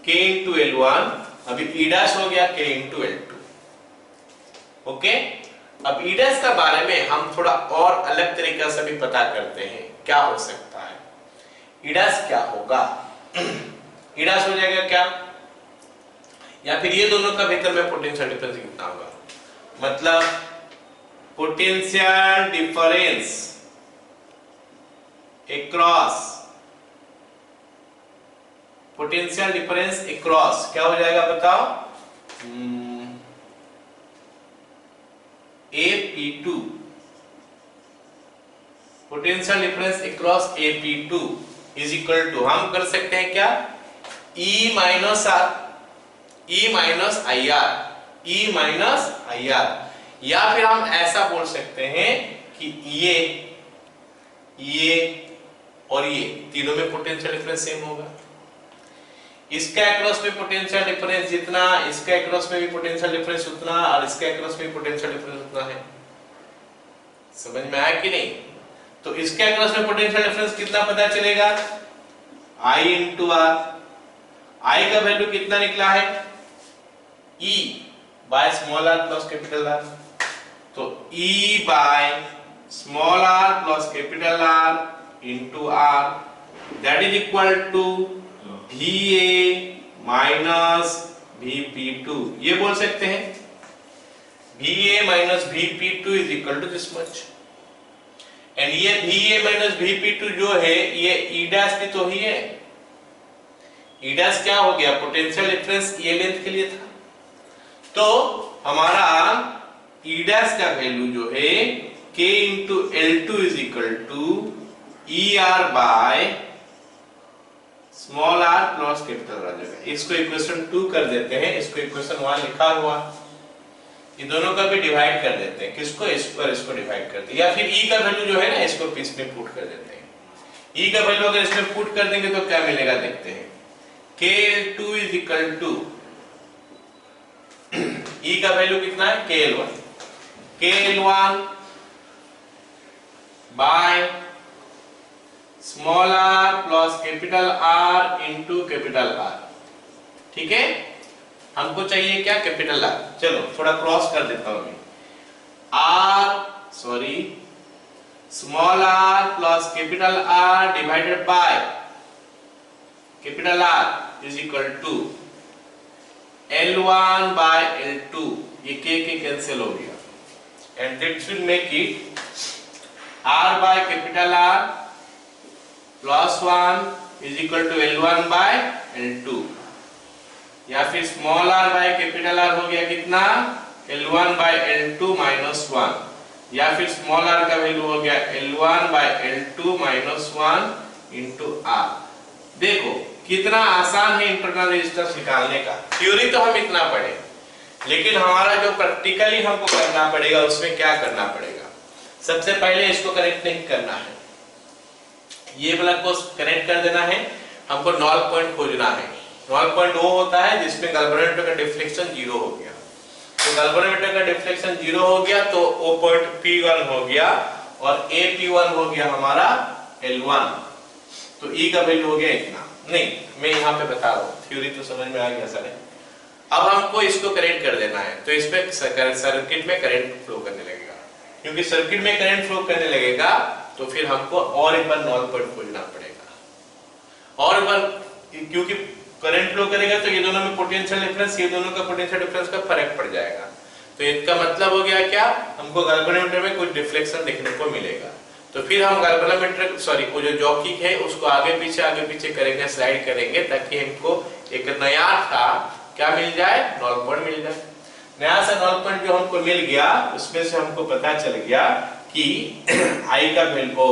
K इंटू L1, अभी E डैश हो गया K इंटू L2। ओके, अब E डैश के बारे में हम थोड़ा और अलग तरीका से भी पता करते हैं क्या हो सकता है। E डैश क्या होगा, E डैश हो जाएगा क्या, या फिर ये दोनों का भीतर में पोटेंशियल डिफरेंस कितना होगा, मतलब potential difference across, potential difference across क्या हो जाएगा बताओ, AP2, potential difference across AP2 is equal to, हम कर सकते हैं क्या, E minus R, E minus IR, E minus IR, या फिर हम ऐसा बोल सकते हैं कि ये और ये तीनों में पोटेंशियल डिफरेंस सेम होगा। इसका अक्रॉस में पोटेंशियल डिफरेंस जितना, इसका अक्रॉस में भी पोटेंशियल डिफरेंस उतना, और इसका अक्रॉस में भी पोटेंशियल डिफरेंस उतना है। समझ में आया कि नहीं? तो इसके अक्रॉस में पोटेंशियल डिफरेंस कितना पता चलेगा, I इंटू R। I का वैल्यू कितना निकला है, E by small r plus capital R। तो E by small r plus capital R into R, that is equal to VA minus VP2। ये बोल सकते हैं VA minus VP2 is equal to this much. And ये VA minus VP2 जो है ये E dash भी तो ही है। E डैश क्या हो गया, पोटेंशियल डिफरेंस ये लेंथ के लिए था। तो हमारा E डैश का वैल्यू जो है K into L2 is equal to ER by small r plus capital R जो है। इसको इक्वेशन 2 कर देते हैं, इसको इक्वेशन 1 लिखा हुआ, ये दोनों का भी डिवाइड कर देते हैं, किसको, इस पर इसको डिवाइड करते हैं, या फिर E का वैल्यू जो है ना इसको पीस में पुट कर देते हैं। E का वैल्यू अगर इसमें पुट कर देंगे तो क्या मिलेगा देखते हैं, KL2 is equal to, E का वैल्यू कितना है KL1, KL1 by small r plus capital R into capital R। ठीक है, हमको चाहिए क्या, कैपिटल R। चलो थोड़ा क्रॉस कर देता हूं मैं, R sorry small r plus capital R divided by capital R is equal to L1 by L2, ये के कैंसिल हो गया and that will make it R by capital R plus 1 is equal to L1 by L2, या फिर small r by capital R हो गया कितना L1 by L2 minus 1, या फिर स्मॉल r का वैल्यू हो गया L1 by L2 minus 1 into R। देखो कितना आसान है इंटरनल रेजिस्टेंस निकालने का। थ्योरी तो हम इतना पढ़े, लेकिन हमारा जो प्रैक्टिकली हमको करना पड़ेगा उसमें क्या करना पड़ेगा। सबसे पहले इसको कनेक्ट नहीं करना है, ये वाला को कनेक्ट कर देना है। हमको नॉल पॉइंट खोजना है। नॉल पॉइंट वो होता है जिसमें गैल्वेनोमीटर का डिफ्लेक्शन 0 हो गया। तो गैल्वेनोमीटर का डिफ्लेक्शन 0 हो गया तो वो पॉइंट P1 हो गया और AP1 हो गया हमारा L1, तो E का वैल्यू हो गया इतना। नहीं, मैं यहाँ पे बता रहा हूँ, थ्योरी तो समझ में आ गया सर। अब हमको इसको कनेक्ट कर देना है, तो इसमें सर्किट में करंट फ्लो करने लगेगा। क्योंकि सर्किट में करंट फ्लो करने लगेगा तो फिर हमको और एक बार नॉल पॉइंट खोजना पड़ेगा। और एक बार क्योंकि करंट फ्लो करेगा तो ये दोनों में पोटेंशियल डिफरेंस, ये दोनों का पोटेंशियल डिफरेंस का फर्क पड़ जाएगा। तो इसका मतलब हो गया क्या, हमको गैल्वेनोमीटर में कुछ डिफ्लेक्शन देखने को मिलेगा। तो फिर हम गैल्वेनोमीटर वो जो जॉकी है उसको आगे पीछे करेंगे, स्लाइड करेंगे, ताकि हमको एक नया था क्या मिल जाए, नॉल पॉइंट मिल जाए। नया सा नॉल पॉइंट जो हमको मिल गया उसमें से हमको पता चल गया कि I का value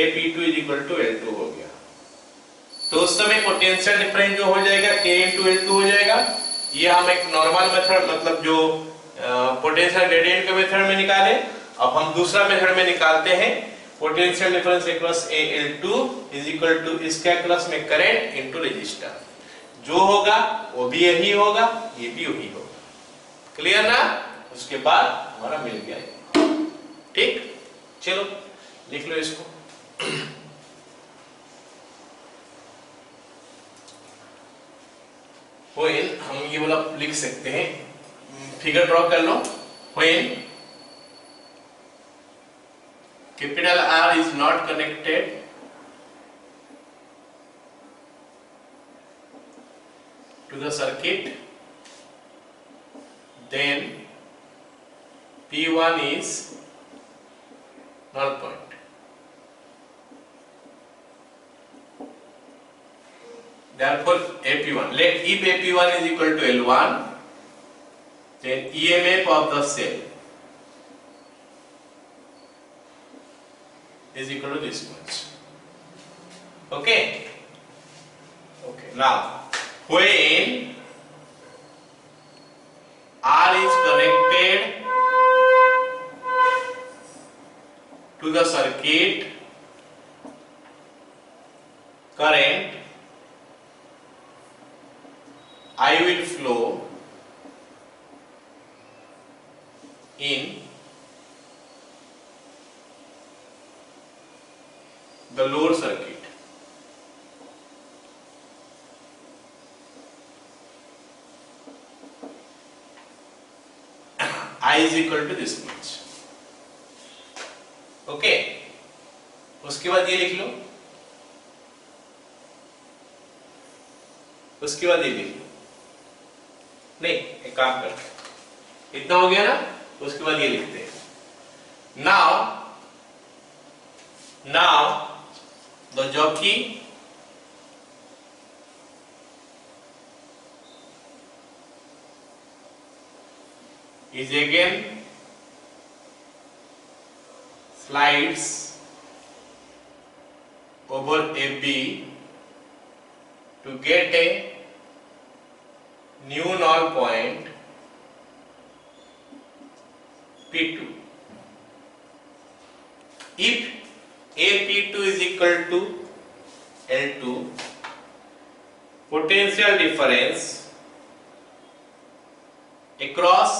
AP2 is equal to L2 हो गया। तो उस समय पोटेंशियल डिफरेंस जो हो जाएगा K into L2 हो जाएगा। ये हम एक नॉर्मल मेथड मतलब जो पोटेंशियल ग्रेडियंट के मेथड में निकाले। अब हम दूसरा मेथड में निकालते हैं potential difference across L2 is equal to इसके अक्रॉस में करंट इनटू रेजिस्टर। जो होगा वो भी यही होगा, ये भी वही होगा। क्लियर ना? उसके बाद हमारा मिल गया। ठीक, चलो लिख लो इसको। When हम ये वाला लिख सकते हैं, फिगर ड्रॉ कर लो। When capital R is not connected to the circuit, then P1 is null point. Therefore AP1, if AP1 is equal to L1, then EMF of the cell is equal to this much. Okay? Okay. Now, when R is connected to the circuit, current I will flow in the lower circuit. I is equal to this much. Okay? उसके बाद ये लिख लो, उसके बाद ये लिख लो। नहीं, एक काम करते हैं, इतना हो गया ना, उसके बाद ये लिखते हैं। Now the jockey is again slides over AB to get a new null point P2. If AP2 is equal to L2, potential difference across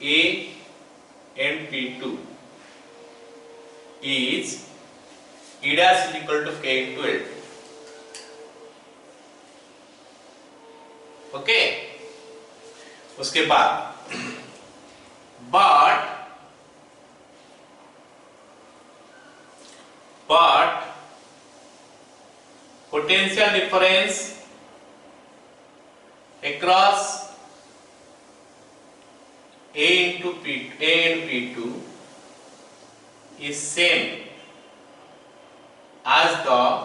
A and P2 is E dash is equal to K into L2. Okay, उसके बाद but potential difference across A and P2 is same as the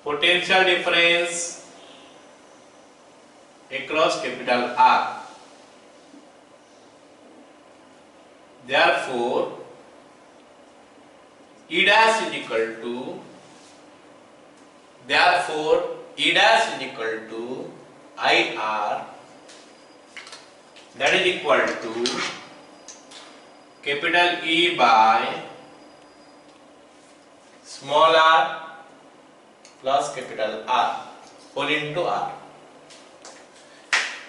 potential difference across capital R. Therefore, E dash is equal to IR, that is equal to capital E by small r plus capital R whole into R,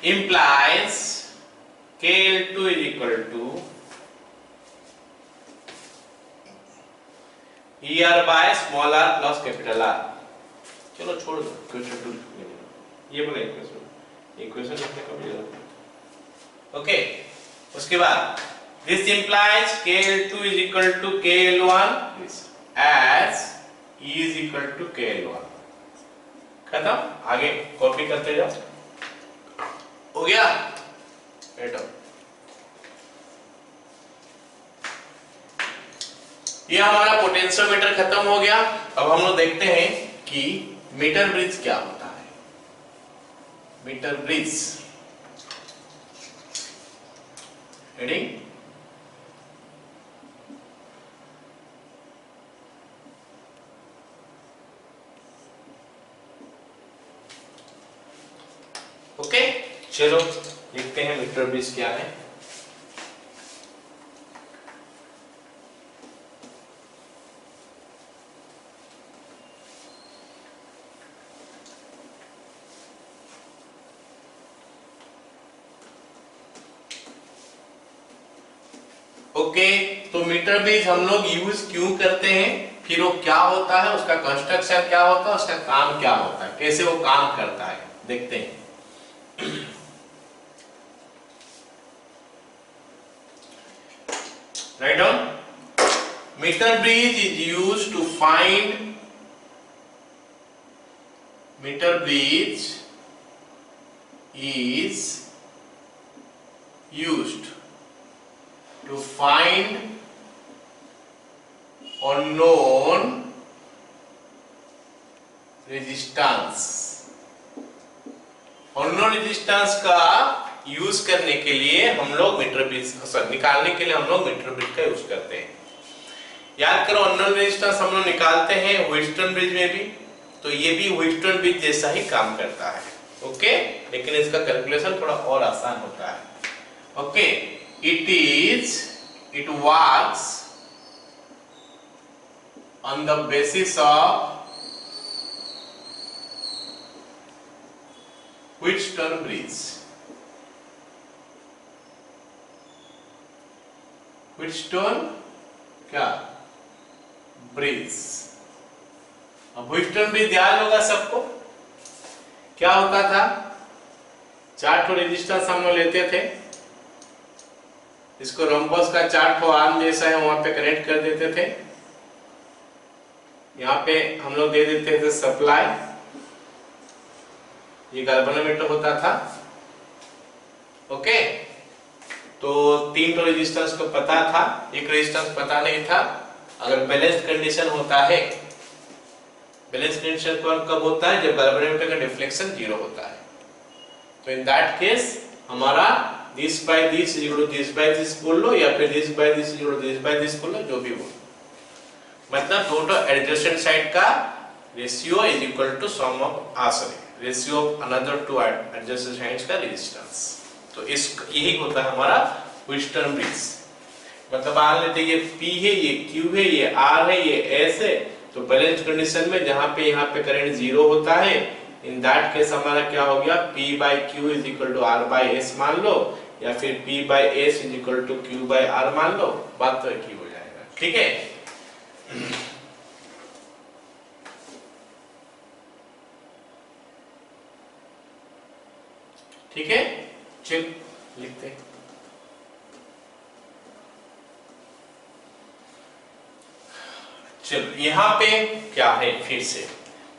implies KL2 is equal to ER by small r plus capital R. चलो छोड़ दो, question to ये बोला equation लिखने का भी जरूरत है। ओके, उसके बाद this implies KL2 is equal to KL1 as E is equal to KL1। खत्म, आगे कॉपी करते जाओ। हो गया बेटा, ये हमारा पोटेंशियोमीटर खत्म हो गया। अब हम लोग देखते हैं कि मीटर ब्रिज क्या होता है। मीटर ब्रिज हेडिंग, ओके, चलो देखते हैं मीटर ब्रिज क्या है। ओके, तो मीटर ब्रिज हम लोग यूज क्यों करते हैं, फिर वो क्या होता है, उसका कंस्ट्रक्शन क्या होता है, उसका काम क्या होता है, कैसे वो काम करता है, देखते हैं। Write down. Meter bridge is used to find. Meter bridge is used to find unknown resistance. unknown resistance का यूज करने के लिए हम लोग मीटर ब्रिज निकालने के लिए हम लोग मीटर ब्रिज का यूज करते हैं। याद करो, अननोन रेजिस्टेंस हम लोग निकालते हैं व्हीटस्टोन ब्रिज में भी, तो ये भी व्हीटस्टोन ब्रिज जैसा ही काम करता है। ओके, लेकिन इसका कैलकुलेशन थोड़ा और आसान होता है। Okay, it works on the basis of Wheatstone bridge. Wheatstone क्या ब्रिज। अब व्हीटस्टोन ब्रिज याद होगा सबको, क्या होता था, 4 ठो रेजिस्टेंस हम लोग लेते थे, इसको रोम्बस का 4 ठो आर्म जैसा है वहां पे कनेक्ट कर देते थे। यहाँ पे हम लोग दे देते थे सप्लाई, ये गैल्वेनोमीटर होता था। ओके, तो 3 ठो रेजिस्टेंस को पता था, एक रेजिस्टेंस पता नहीं था। अगर बैलेंस्ड कंडीशन होता है, बैलेंस कंडीशन कब होता है, जब गैल्वेनोमीटर का डिफ्लेक्शन 0 होता है। तो इन दैट केस हमारा this by this equal to this by this बोल लो, या फिर this by this equal to this by this बोल लो, जो भी बोलो, मतलब दोनों एडजेसेंट साइड का ratio is equal to some of ratio of another two adjacent sides का रेजिस्टेंस। तो इस यही होता है हमारा व्हीटस्टोन ब्रिज। मतलब मान लेते ये P है, ये Q है, ये R है, ये S है, तो बैलेंस कंडीशन में जहां पे यहाँ पे करंट 0 होता है, इन दैट केस हमारा क्या हो गया, P by Q is equal to R by S मान लो, या फिर P by S is equal to Q by R मान लो, बात तो एक ही हो जाएगा। ठीक है, ठीक है, चल लिखते हैं। चलो यहाँ पे क्या है, फिर से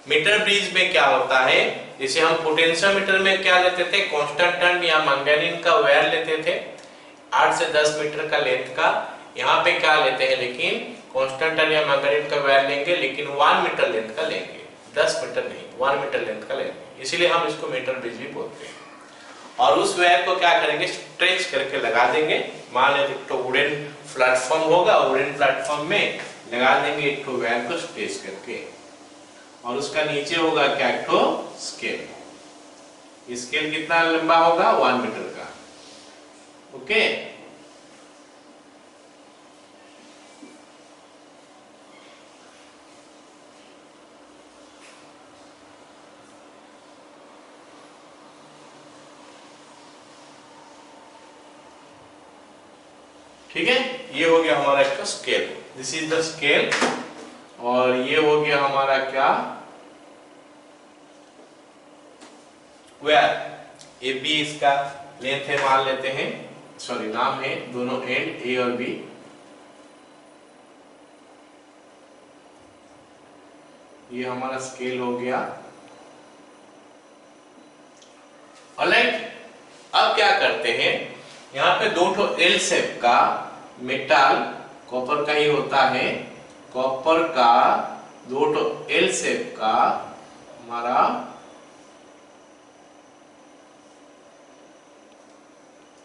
मीटर ब्रिज में क्या होता है, जैसे हम पोटेंशियोमीटर में क्या लेते थे, कांस्टेंट टर्न या मैंगनीज का वायर लेते थे 8 से 10 मीटर का लेंथ का। यहाँ पे क्या लेते हैं, लेकिन कांस्टेंट टर्न या मैंगनीज का वायर लेंगे, लेकिन 1 मीटर लेंथ का लेंगे, 10 मीटर नहीं, 1 मीटर लेंथ का लेंगे, इसीलिए हम इसको मीटर ब्रिज भी बोलते हैं। और उस वायर को क्या करेंगे, स्ट्रेच करके लगा देंगे। मान लेते तो वुडन प्लेटफॉर्म होगा, वुडन प्लेटफॉर्म में लगा देंगे एक तो वायर को स्ट्रेच करके, और उसका नीचे होगा क्या, एक तो स्केल। स्केल कितना लंबा होगा, 1 मीटर का। ओके, ठीक है, ये हो गया हमारा इसका scale, this is the scale. और ये हो गया हमारा क्या, वायर। ए बी इसका लेंथ है, मान लेते हैं, सॉरी नाम है, दोनों एंड ए और बी। ये हमारा स्केल हो गया। ऑलराइट, अब क्या करते हैं, यहाँ पे दो ठो एल शेप का मेटल, कॉपर का ही होता है, कॉपर का दो ठो एल शेप का हमारा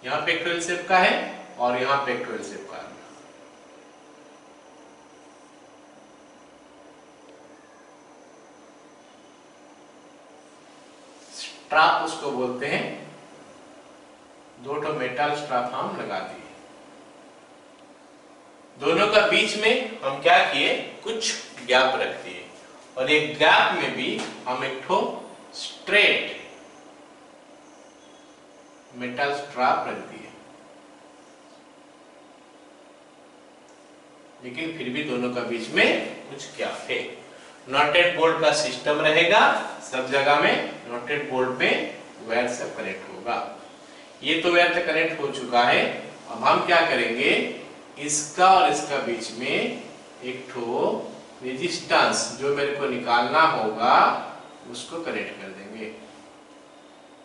यहाँ पे एक एल शेप का है और यहाँ पे एक एल शेप का है। स्ट्रैप उसको बोलते हैं, दो ठो मेटल स्ट्रैप हम लगा दिए। दोनों का बीच में हम क्या किए, कुछ गैप रख दिए, और एक गैप में भी हम एक ठो स्ट्रेट मेटल स्ट्रैप रख दिए। लेकिन फिर भी दोनों का बीच में कुछ गैप है। नॉटेड बोल्ट का सिस्टम रहेगा, सब जगह में नॉटेड बोल्ट पे वायर से कनेक्ट होगा। ये तो वायर से कनेक्ट हो चुका है। अब हम क्या करेंगे, इसका और इसका बीच में एक ठो रेजिस्टेंस जो मेरे को निकालना होगा उसको कनेक्ट कर देंगे,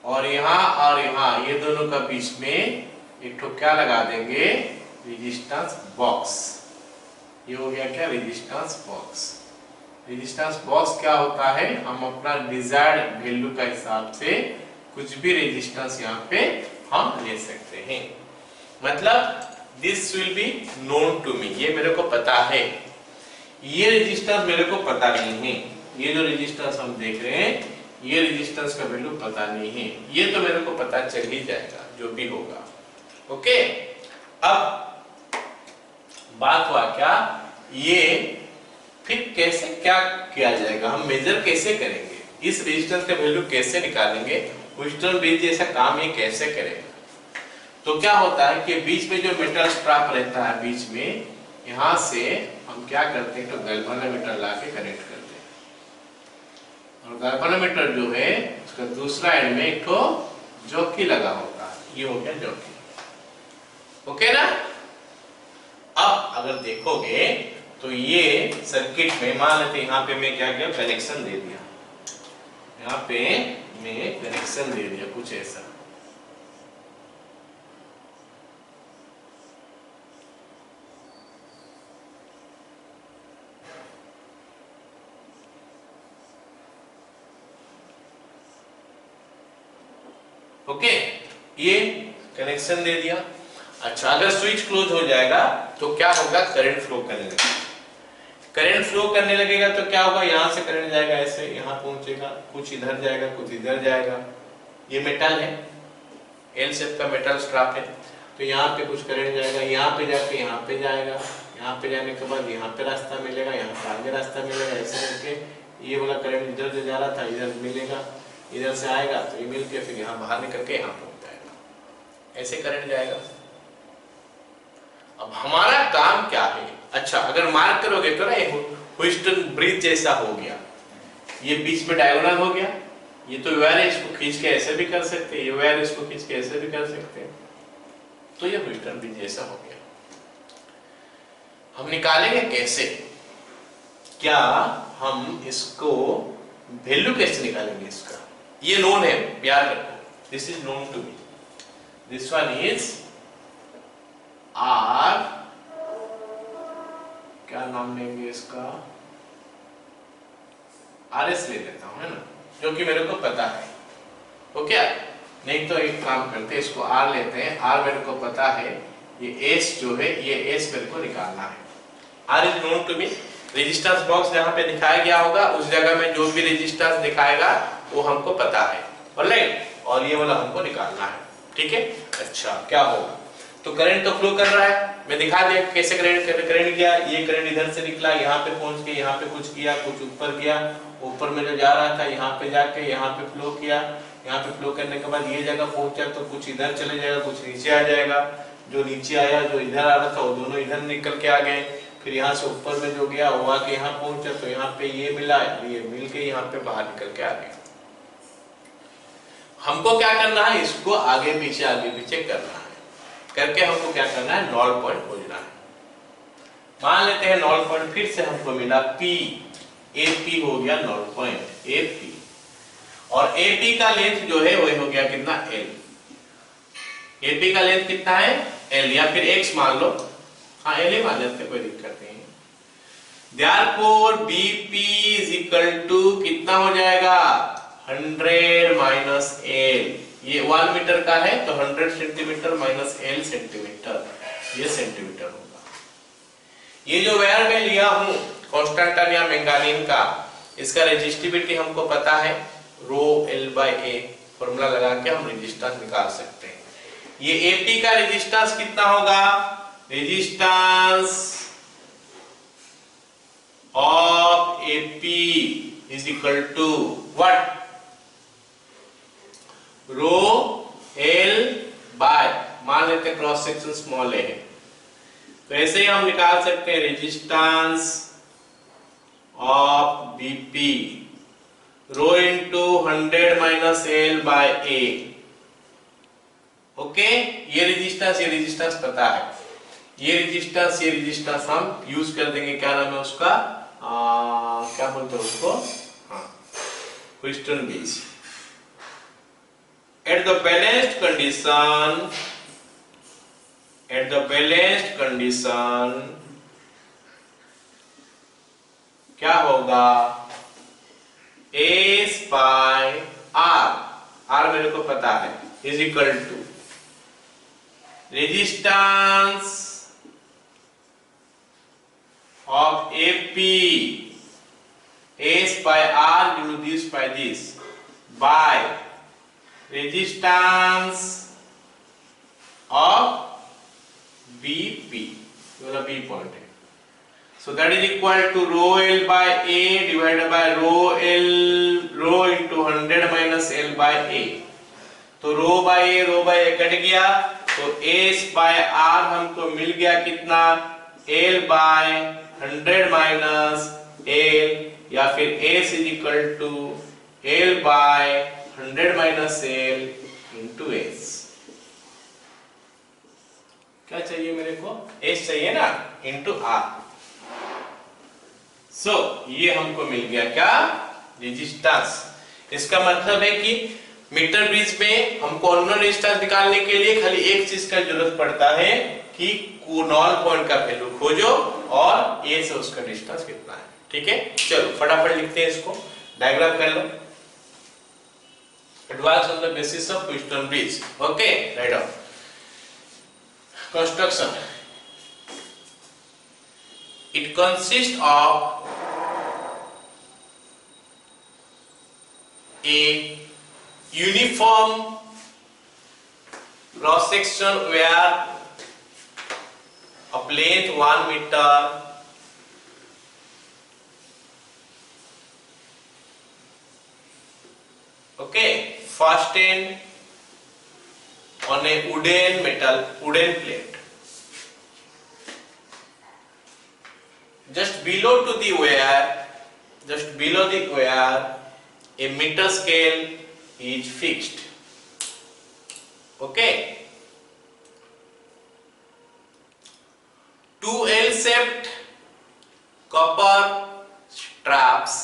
और यहाँ और यहाँ ये दोनों का बीच में एक ठो क्या लगा देंगे, रेजिस्टेंस बॉक्स। ये हो गया क्या, रेजिस्टेंस बॉक्स। रेजिस्टेंस बॉक्स क्या होता है, हम अपना डिजायर्ड वैल्यू का हिसाब से कुछ भी रेजिस्टेंस यहाँ पे हम ले सकते हैं। मतलब this will be known to me, ये मेरे को पता है। ये रेजिस्टेंस मेरे को पता नहीं है, ये जो रेजिस्टेंस हम देख रहे हैं ये रेजिस्टेंस का वैल्यू पता नहीं है, ये तो मेरे को पता चल ही जाएगा जो भी होगा। ओके, अब बात हुआ क्या, ये फिर कैसे क्या किया जाएगा, हम मेजर कैसे करेंगे, इस रेजिस्टेंस का वैल्यू कैसे निकालेंगे, व्हीटस्टोन ब्रिज जैसा काम ये कैसे करेगा। तो क्या होता है कि बीच में जो मेटल स्ट्रैप रहता है, बीच में यहां से हम क्या करते हैं, तो गैल्वेनोमीटर लाके कनेक्ट करते हैं, और गैल्वेनोमीटर जो है उसका दूसरा एंड में एक तो जॉकी लगा होता है, ये हो गया जॉकी। ओके ना। अब अगर देखोगे तो ये सर्किट में मान लेते यहाँ पे मैं क्या किया, कनेक्शन दे दिया, यहाँ पे मैं कनेक्शन दे दिया कुछ ऐसा। ओके, ये कनेक्शन दे दिया। अच्छा, अगर स्विच क्लोज हो जाएगा तो क्या होगा, करंट फ्लो करने लगेगा। करंट फ्लो करने लगेगा तो क्या होगा, यहां से करंट जाएगा ऐसे, यहां पहुंचेगा, कुछ इधर जाएगा, कुछ इधर जाएगा। ये मेटल है, एल शेप का मेटल स्ट्रैप है, तो यहाँ पे कुछ करंट जाएगा, यहाँ पे जाके यहाँ पे जाएगा, यहाँ पे जाने के बाद यहाँ पे रास्ता मिलेगा, यहाँ पे आगे रास्ता मिलेगा, ऐसे करके ये वाला करंट इधर से जा रहा था इधर मिलेगा, इधर से आएगा तो ये मिल के फिर यहाँ बाहर निकल के यहाँ पहुंच जाएगा, ऐसे करंट जाएगा। अब हमारा काम क्या है, अच्छा अगर मार्क करोगे तो ना ये व्हीटस्टोन ब्रिज जैसा हो गया, ये बीच में डायगोनल हो गया, ये तो वायर है, इसको खींच के ऐसे भी कर सकते हैं, ये वायर इसको खींच के ऐसे भी कर सकते हैं, तो ये व्हीटस्टोन ब्रिज जैसा हो गया। हम निकालेंगे कैसे, क्या हम इसको वैल्यू कैसे निकालेंगे इसका? ये नोन है, याद रखो, this is known to me, this one is R, क्या नाम लेंगे इसका, आर एस ले लेता हूं, है ना, जो कि मेरे को पता है। ओके, नहीं तो एक काम करते हैं, इसको आर लेते हैं, आर मेरे को पता है, ये एस जो है, ये एस मेरे को निकालना है। R is known to me, resistance box जहां पे दिखाया गया होगा उस जगह में जो भी रेजिस्टेंस दिखाएगा वो हमको पता है, ऑलराइट, और ये वाला हमको निकालना है, ठीक है। अच्छा, क्या होगा, तो करंट तो फ्लो कर रहा है, मैं दिखा दिया कैसे करंट गया, ये करंट इधर से निकला, यहाँ पे पहुंच के यहाँ पे कुछ किया, कुछ ऊपर गया, ऊपर में जो जा रहा था यहाँ पे जाके यहाँ पे फ्लो किया, यहाँ पे फ्लो करने के बाद ये जगह पहुंचा तो कुछ इधर चले जाएगा, कुछ नीचे आ जाएगा, जो नीचे आया जो इधर आ रहा था वो दोनों इधर निकल के आ गए, फिर यहाँ से ऊपर में जो गया वो आके यहाँ पहुंचा तो यहाँ पे ये मिला, ये मिल के यहाँ पे बाहर निकल के आ गया। हमको क्या करना है, इसको आगे पीछे करना है, करके हमको क्या करना है, नॉल पॉइंट खोजना है। मान लेते हैं नॉल पॉइंट फिर से हमको मिला P, AP हो गया नॉल पॉइंट AP, और AP का लेंथ जो है वो हो गया कितना, L, AP का लेंथ कितना है L, या फिर X मान लो, हाँ L ही मान लेते, कोई दिक्कत नहीं है। Therefore BP is equal to कितना हो जाएगा, 100 माइनस L, ये 1 मीटर का है तो 100 सेंटीमीटर माइनस L सेंटीमीटर, ये सेंटीमीटर होगा। ये जो वायर में लिया हूं कांस्टेंट या मैंगानीन का, इसका रेजिस्टिविटी हमको पता है, रो L बाय A, फॉर्मूला लगा के हम रेजिस्टेंस निकाल सकते हैं। ये AP का रेजिस्टेंस कितना होगा, resistance of AP is equal to what, rho L by, मान लेते हैं क्रॉस सेक्शन स्मॉल a है, तो ऐसे ही हम निकाल सकते हैं resistance of BP rho into 100 minus L by A। Okay, ये रेजिस्टेंस पता है, ये रेजिस्टेंस हम यूज कर देंगे, क्या नाम है उसका, क्या बोलते हैं उसको, हाँ, क्रिस्टन base. At the balanced condition क्या होगा, S by R मेरे को पता है, is equal to resistance of AP S by R into this by this by resistance of BP, ये वाला B पॉइंट है, so that is equal to rho L by A divided by rho into 100 minus L by A, तो rho by A cut गया, तो S by R हमको मिल गया कितना, L by 100 minus L, या फिर S is equal to L by 100 minus L into S। क्या चाहिए मेरे को, S चाहिए ना, into R। सो ये हमको मिल गया क्या, रेजिस्टेंस। इसका मतलब है कि मीटर ब्रिज में हमको नॉन रेजिस्टेंस निकालने के लिए खाली एक चीज का जरूरत पड़ता है कि नॉल पॉइंट का वैल्यू खोजो और ए से उसका डिस्टेंस कितना है, ठीक है। चलो फटाफट लिखते हैं इसको, डायग्राम कर लो। Advance on the basis of crystal bridge, okay, write off construction. It consists of a uniform cross section where of length 1 meter, okay, fastened on a wooden plate. Just below the wire, a meter scale is fixed. Okay. Two L-shaped copper straps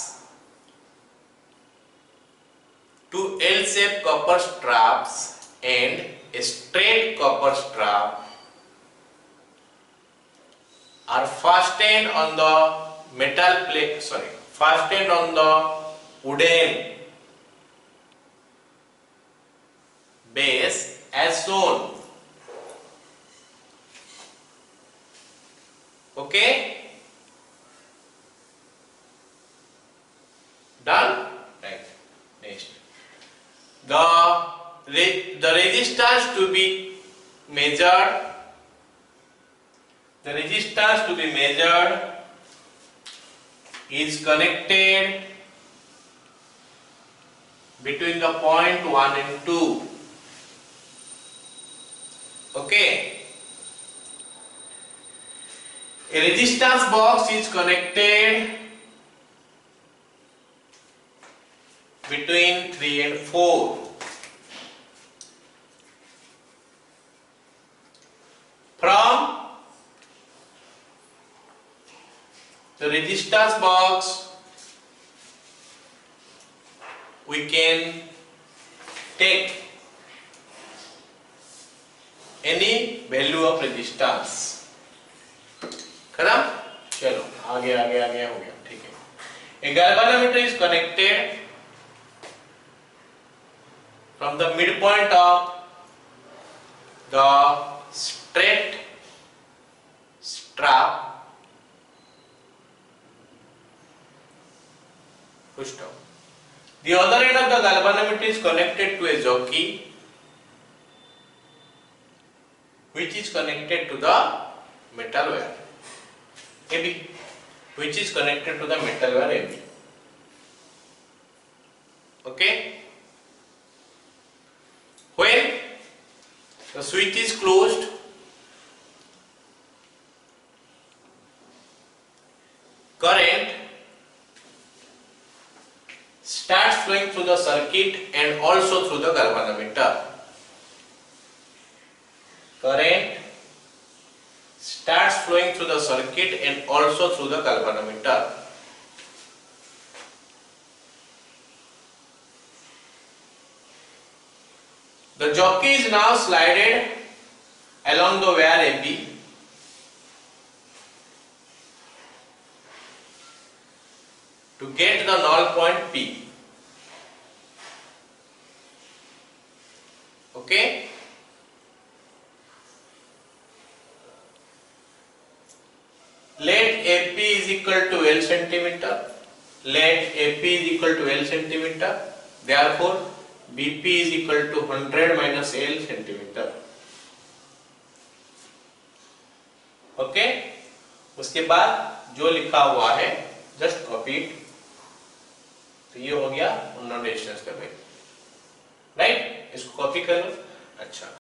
two L-shaped copper straps and a straight copper strap are fastened on the fastened on the wooden base as shown. Okay, done. Right. Next, the resistance to be measured. The resistance to be measured is connected between the point 1 and 2. Okay. A resistance box is connected between 3 and 4. From the resistance box, we can take any value of resistance. खत्म? चलो आगे आगे आगे हो गया, ठीक है. A galvanometer is connected from the midpoint of the straight strap pushed down. The other end of the galvanometer is connected to a jockey, which is connected to the metal wire AB, which is connected to the metal wire AB. Okay. When the switch is closed, current starts flowing through the circuit and also through the galvanometer. Current starts flowing through the circuit and also through the galvanometer. The jockey is now slided along the wire AB to get the null point P. Okay. Let AP is equal to L centimeter. Let AP is equal to L centimeter. Therefore, BP is equal to 100 minus L centimeter. Okay. उसके बाद जो लिखा हुआ है just copy it. तो ये हो गया नॉन रेजिस्टेंस का वैल्यू. राइट, इसको कॉपी कर लो. अच्छा.